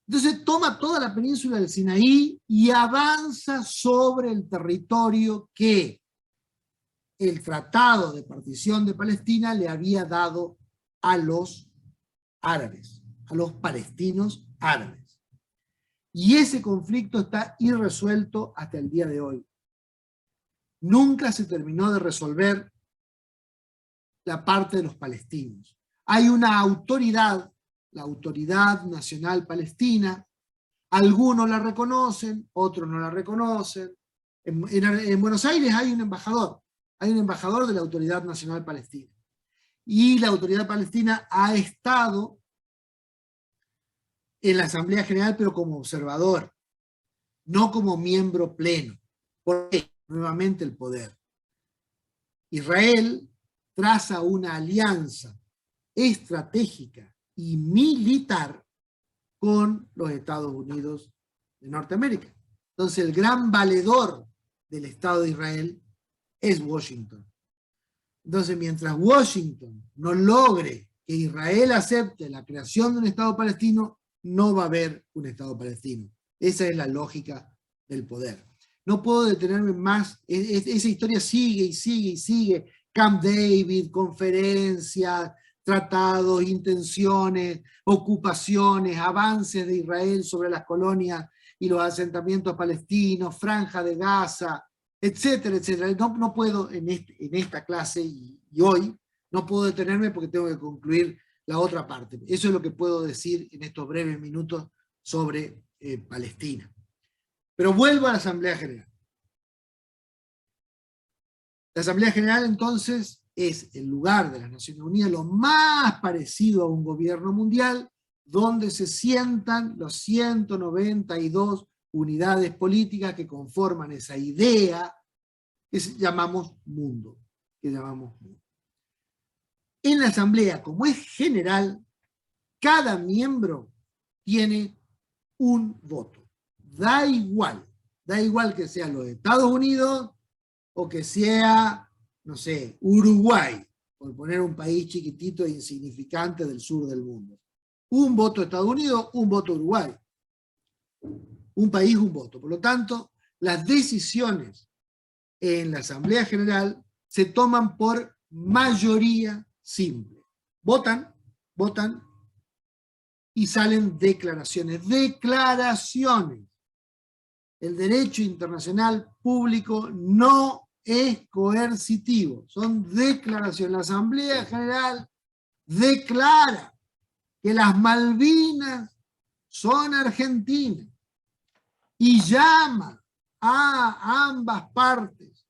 Entonces toma toda la península del Sinaí y avanza sobre el territorio que el Tratado de Partición de Palestina le había dado a los árabes, a los palestinos árabes. Y ese conflicto está irresuelto hasta el día de hoy. Nunca se terminó de resolver la parte de los palestinos. Hay una autoridad, la Autoridad Nacional Palestina, algunos la reconocen, otros no la reconocen. En Buenos Aires hay un embajador de la Autoridad Nacional Palestina. Y la Autoridad Palestina ha estado en la Asamblea General, pero como observador, no como miembro pleno. Porque nuevamente el poder. Israel traza una alianza estratégica y militar con los Estados Unidos de Norteamérica. Entonces el gran valedor del Estado de Israel es Washington. Entonces mientras Washington no logre que Israel acepte la creación de un Estado palestino, no va a haber un Estado palestino. Esa es la lógica del poder. No puedo detenerme más, esa historia sigue y sigue y sigue. Camp David, conferencias, tratados, intenciones, ocupaciones, avances de Israel sobre las colonias y los asentamientos palestinos, Franja de Gaza, etcétera, etcétera. No puedo en esta clase y hoy, no puedo detenerme porque tengo que concluir la otra parte. Eso es lo que puedo decir en estos breves minutos sobre Palestina. Pero vuelvo a la Asamblea General. La Asamblea General entonces es el lugar de las Naciones Unidas lo más parecido a un gobierno mundial, donde se sientan los 192 unidades políticas que conforman esa idea que llamamos mundo. En la Asamblea, como es general, cada miembro tiene un voto. Da igual que sean los Estados Unidos o que sea, no sé, Uruguay, por poner un país chiquitito e insignificante del sur del mundo. Un voto Estados Unidos, un voto Uruguay. Un país, un voto. Por lo tanto, las decisiones en la Asamblea General se toman por mayoría simple. Votan y salen declaraciones. Declaraciones. El derecho internacional público no es coercitivo, son declaraciones. La Asamblea General declara que las Malvinas son argentinas y llama a ambas partes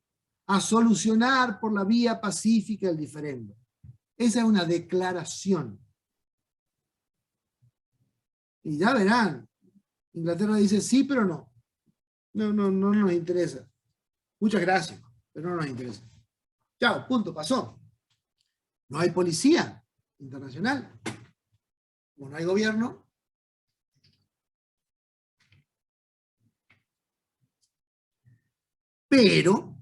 a solucionar por la vía pacífica el diferendo. Esa es una declaración. Y ya verán, Inglaterra dice sí, pero no. No nos interesa. Muchas gracias, pero no nos interesa. Chao, punto, pasó. No hay policía internacional. Como no hay gobierno. Pero,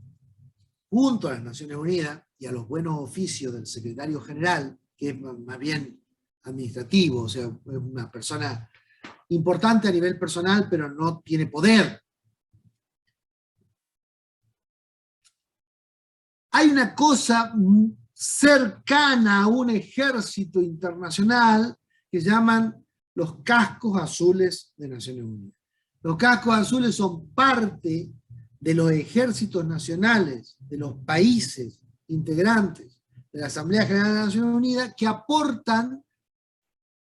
junto a las Naciones Unidas y a los buenos oficios del secretario general, que es más bien administrativo, o sea, es una persona importante a nivel personal, pero no tiene poder. Hay una cosa cercana a un ejército internacional que llaman los cascos azules de Naciones Unidas. Los cascos azules son parte de los ejércitos nacionales de los países integrantes de la Asamblea General de Naciones Unidas que aportan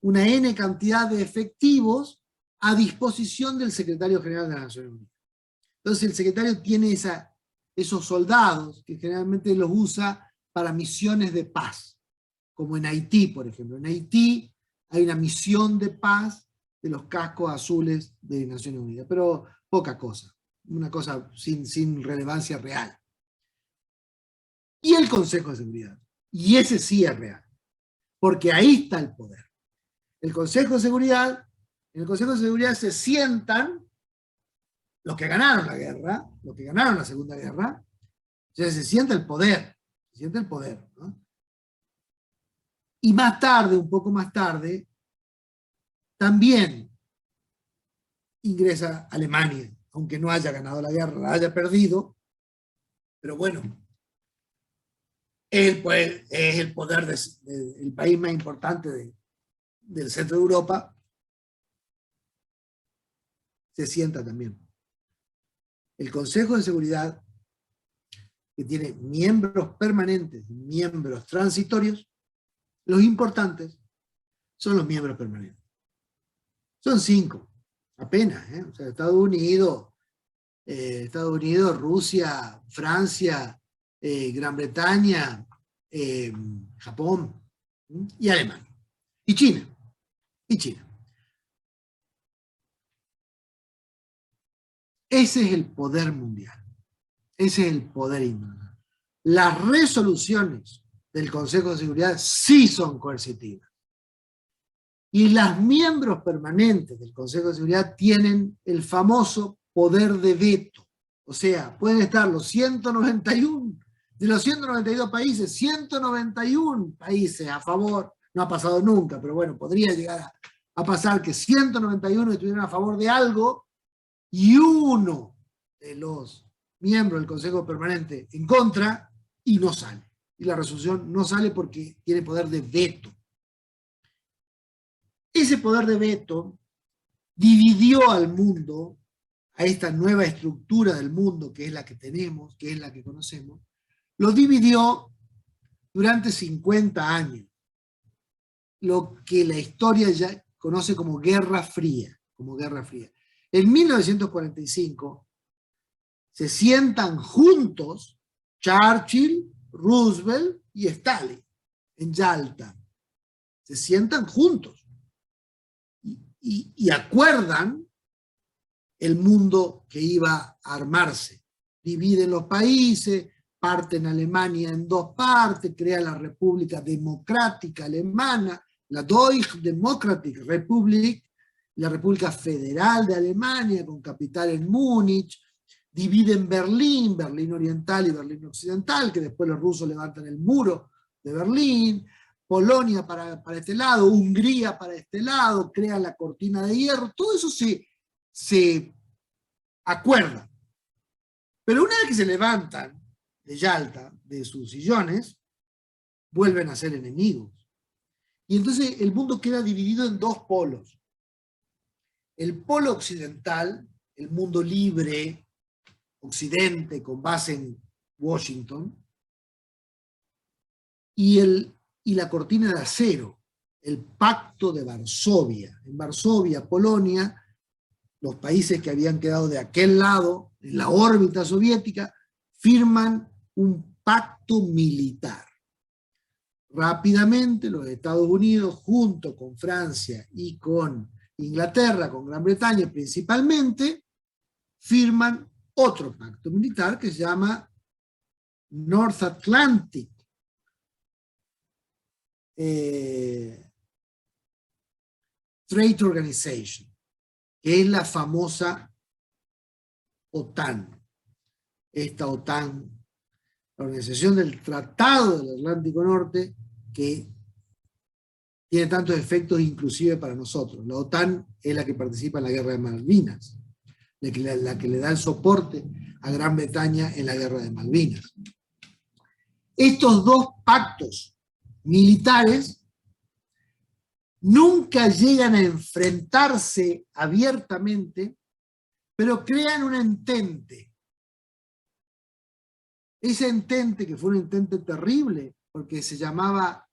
una N cantidad de efectivos a disposición del secretario general de las Naciones Unidas. Entonces el secretario tiene esos soldados que generalmente los usa para misiones de paz, como en Haití, por ejemplo. En Haití hay una misión de paz de los cascos azules de Naciones Unidas, pero poca cosa, una cosa sin relevancia real. Y el Consejo de Seguridad, y ese sí es real, porque ahí está el poder. El Consejo de Seguridad, en el Consejo de Seguridad se sientan los que ganaron la guerra, los que ganaron la Segunda Guerra, o sea, se siente el poder, ¿no? Y más tarde, un poco más tarde, también ingresa Alemania, aunque no haya ganado la guerra, la haya perdido, pero bueno, es el poder del país más importante del centro de Europa, se sienta también. El Consejo de Seguridad, que tiene miembros permanentes y miembros transitorios, los importantes son los miembros permanentes. Son 5, apenas, ¿eh? O sea, Estados Unidos, Rusia, Francia, Gran Bretaña, Japón, y Alemania, y China. Ese es el poder mundial, ese es el poder internacional. Las resoluciones del Consejo de Seguridad sí son coercitivas. Y los miembros permanentes del Consejo de Seguridad tienen el famoso poder de veto. O sea, pueden estar los 191, de los 192 países, 191 países a favor, no ha pasado nunca, pero bueno, podría llegar a pasar que 191 estuvieran a favor de algo y uno de los miembros del Consejo Permanente en contra y no sale. Y la resolución no sale porque tiene poder de veto. Ese poder de veto dividió al mundo, a esta nueva estructura del mundo que es la que tenemos, que es la que conocemos, lo dividió durante 50 años, lo que la historia ya conoce como Guerra Fría. En 1945 se sientan juntos Churchill, Roosevelt y Stalin en Yalta. Se sientan juntos y acuerdan el mundo que iba a armarse. Dividen los países, parten Alemania en 2 partes, crea la República Democrática Alemana, la Deutsche Demokratische Republik, la República Federal de Alemania, con capital en Múnich, dividen Berlín Oriental y Berlín Occidental, que después los rusos levantan el muro de Berlín, Polonia para este lado, Hungría para este lado, crean la cortina de hierro, todo eso se acuerda. Pero una vez que se levantan de Yalta, de sus sillones, vuelven a ser enemigos. Y entonces el mundo queda dividido en 2 polos. El polo occidental, el mundo libre, occidente, con base en Washington, y la cortina de acero, el Pacto de Varsovia. En Varsovia, Polonia, los países que habían quedado de aquel lado, en la órbita soviética, firman un pacto militar. Rápidamente los Estados Unidos, junto con Francia y con Inglaterra, con Gran Bretaña principalmente, firman otro pacto militar que se llama North Atlantic Trade Organization, que es la famosa OTAN. Esta OTAN, la Organización del Tratado del Atlántico Norte, que tiene tantos efectos inclusive para nosotros. La OTAN es la que participa en la Guerra de Malvinas, la que le da el soporte a Gran Bretaña en la Guerra de Malvinas. Estos 2 pactos militares nunca llegan a enfrentarse abiertamente, pero crean un entente. Ese entente, que fue un entente terrible, porque se llamaba,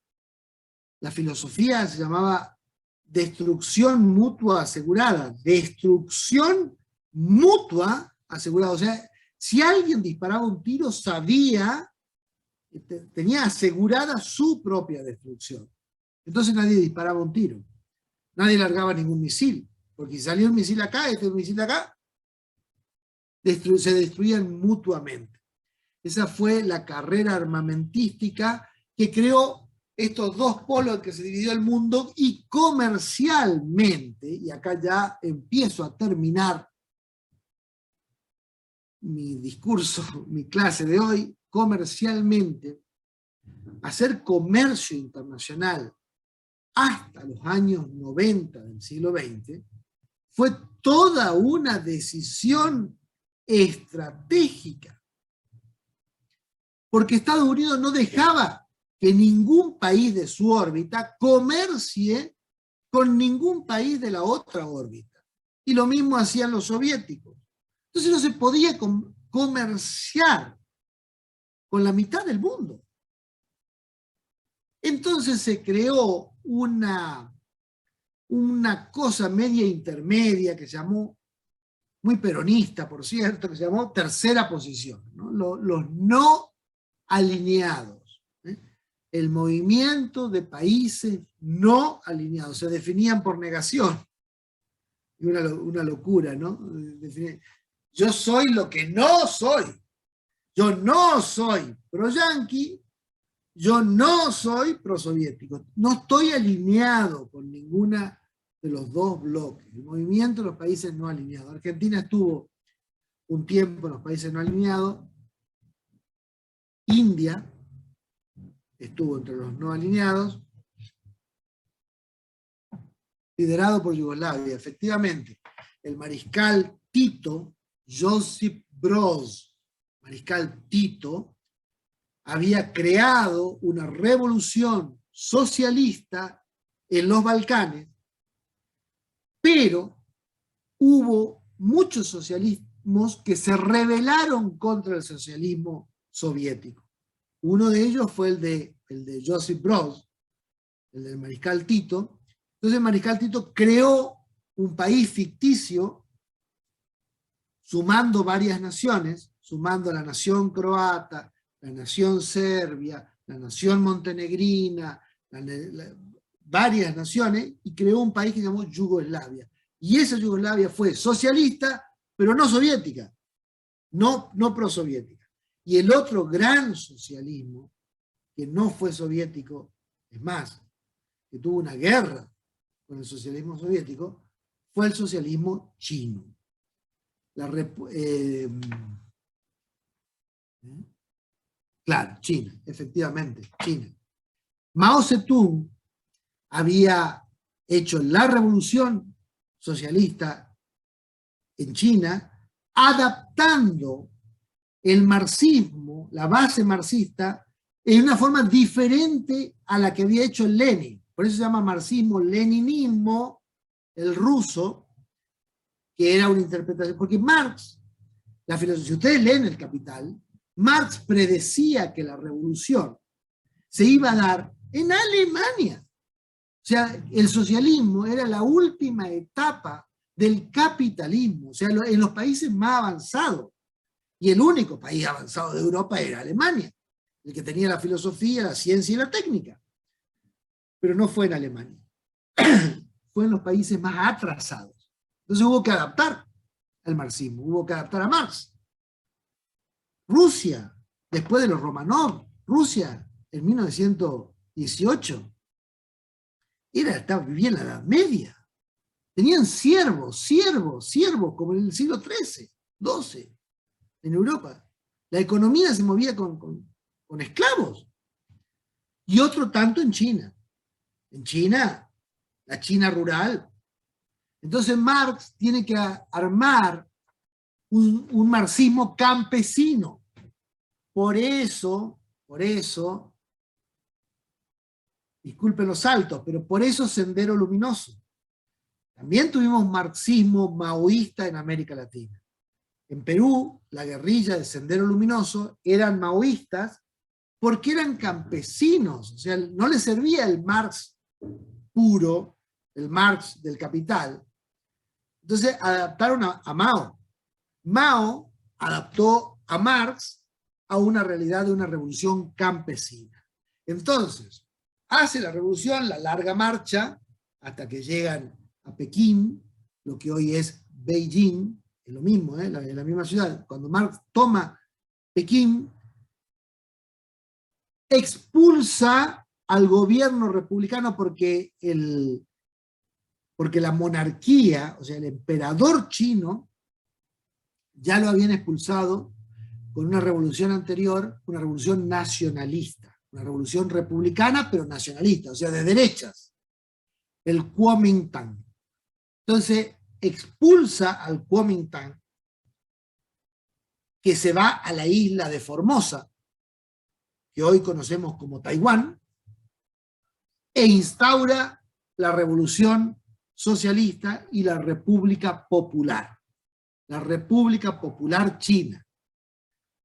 la filosofía se llamaba destrucción mutua asegurada. Destrucción mutua asegurada. O sea, si alguien disparaba un tiro, sabía, tenía asegurada su propia destrucción. Entonces nadie disparaba un tiro. Nadie largaba ningún misil. Porque si salía un misil acá, un misil acá, se destruían mutuamente. Esa fue la carrera armamentística que creó estos dos polos en que se dividió el mundo, y comercialmente, y acá ya empiezo a terminar mi discurso, mi clase de hoy, comercialmente, hacer comercio internacional hasta los años 90 del siglo XX, fue toda una decisión estratégica. Porque Estados Unidos no dejaba que ningún país de su órbita comercie con ningún país de la otra órbita. Y lo mismo hacían los soviéticos. Entonces no se podía comerciar con la mitad del mundo. Entonces se creó una cosa media intermedia que se llamó, muy peronista por cierto, que se llamó tercera posición, ¿no? Los no alineados, ¿eh? El movimiento de países no alineados, se definían por negación. Una locura, ¿no? Yo soy lo que no soy. Yo no soy pro-yanqui, yo no soy pro-soviético. No estoy alineado con ninguna de los dos bloques. El movimiento de los países no alineados. Argentina estuvo un tiempo en los países no alineados. India estuvo entre los no alineados, liderado por Yugoslavia. Efectivamente, el mariscal Tito, Josip Broz, mariscal Tito, había creado una revolución socialista en los Balcanes, pero hubo muchos socialismos que se rebelaron contra el socialismo soviético. Uno de ellos fue el de Josip Broz, el del mariscal Tito. Entonces el mariscal Tito creó un país ficticio sumando varias naciones, sumando la nación croata, la nación serbia, la nación montenegrina, varias naciones, y creó un país que se llamó Yugoslavia. Y esa Yugoslavia fue socialista, pero no soviética, no prosoviética. Y el otro gran socialismo, que no fue soviético, es más, que tuvo una guerra con el socialismo soviético, fue el socialismo chino. Claro, China, efectivamente, China. Mao Zedong había hecho la revolución socialista en China, adaptando el marxismo, la base marxista, en una forma diferente a la que había hecho Lenin. Por eso se llama marxismo-leninismo, el ruso, que era una interpretación. Porque Marx, la filosofía, si ustedes leen El Capital, Marx predecía que la revolución se iba a dar en Alemania. O sea, el socialismo era la última etapa del capitalismo, o sea, en los países más avanzados. Y el único país avanzado de Europa era Alemania, el que tenía la filosofía, la ciencia y la técnica. Pero no fue en Alemania. Fue en los países más atrasados. Entonces hubo que adaptar al marxismo, hubo que adaptar a Marx. Rusia, después de los Romanov, Rusia en 1918, vivía en la Edad Media. Tenían siervos, como en el siglo XIII, XII, en Europa. La economía se movía con esclavos. Y otro tanto en China. En China, la China rural. Entonces Marx tiene que armar un marxismo campesino. Por eso, disculpen los saltos, pero por eso Sendero Luminoso. También tuvimos marxismo maoísta en América Latina. En Perú, la guerrilla de Sendero Luminoso eran maoístas porque eran campesinos, o sea, no les servía el Marx puro, el Marx del Capital. Entonces adaptaron a Mao. Mao adaptó a Marx a una realidad de una revolución campesina. Entonces, hace la revolución, la larga marcha, hasta que llegan a Pekín, lo que hoy es Beijing, es lo mismo, la misma ciudad. Cuando Marx toma Pekín, expulsa al gobierno republicano porque la monarquía, o sea, el emperador chino, ya lo habían expulsado con una revolución anterior, una revolución nacionalista, una revolución republicana, pero nacionalista, o sea, de derechas, el Kuomintang. Entonces, expulsa al Kuomintang, que se va a la isla de Formosa, que hoy conocemos como Taiwán, e instaura la revolución socialista y la República Popular China,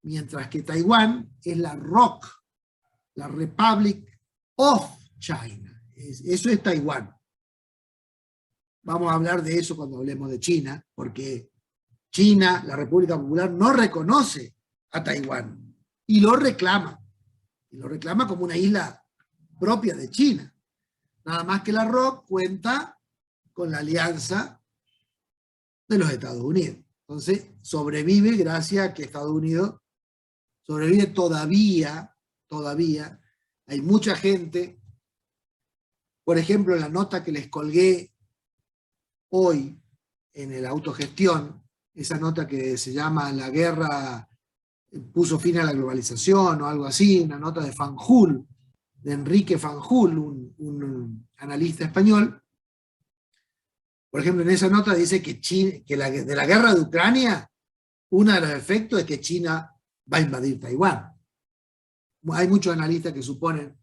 mientras que Taiwán es la ROC, la Republic of China. Eso es Taiwán. Vamos a hablar de eso cuando hablemos de China, porque China, la República Popular, no reconoce a Taiwán y lo reclama como una isla propia de China. Nada más que la ROC cuenta con la alianza de los Estados Unidos. Entonces, sobrevive gracias a que Estados Unidos sobrevive todavía. Hay mucha gente, por ejemplo, en la nota que les colgué hoy en el Autogestión, esa nota que se llama La guerra puso fin a la globalización o algo así, una nota de Fanjul, de Enrique Fanjul, un analista español. Por ejemplo, en esa nota dice que de la guerra de Ucrania, uno de los efectos es que China va a invadir Taiwán. Hay muchos analistas que suponen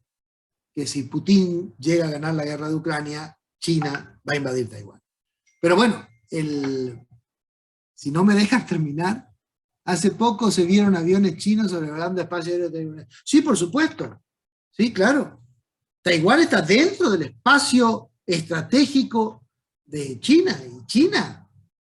que si Putin llega a ganar la guerra de Ucrania, China va a invadir Taiwán. Pero bueno, si no me dejan terminar, hace poco se vieron aviones chinos sobrevolando espacio aéreo de Taiwán. Sí, por supuesto. Sí, claro. Taiwán está dentro del espacio estratégico de China, y China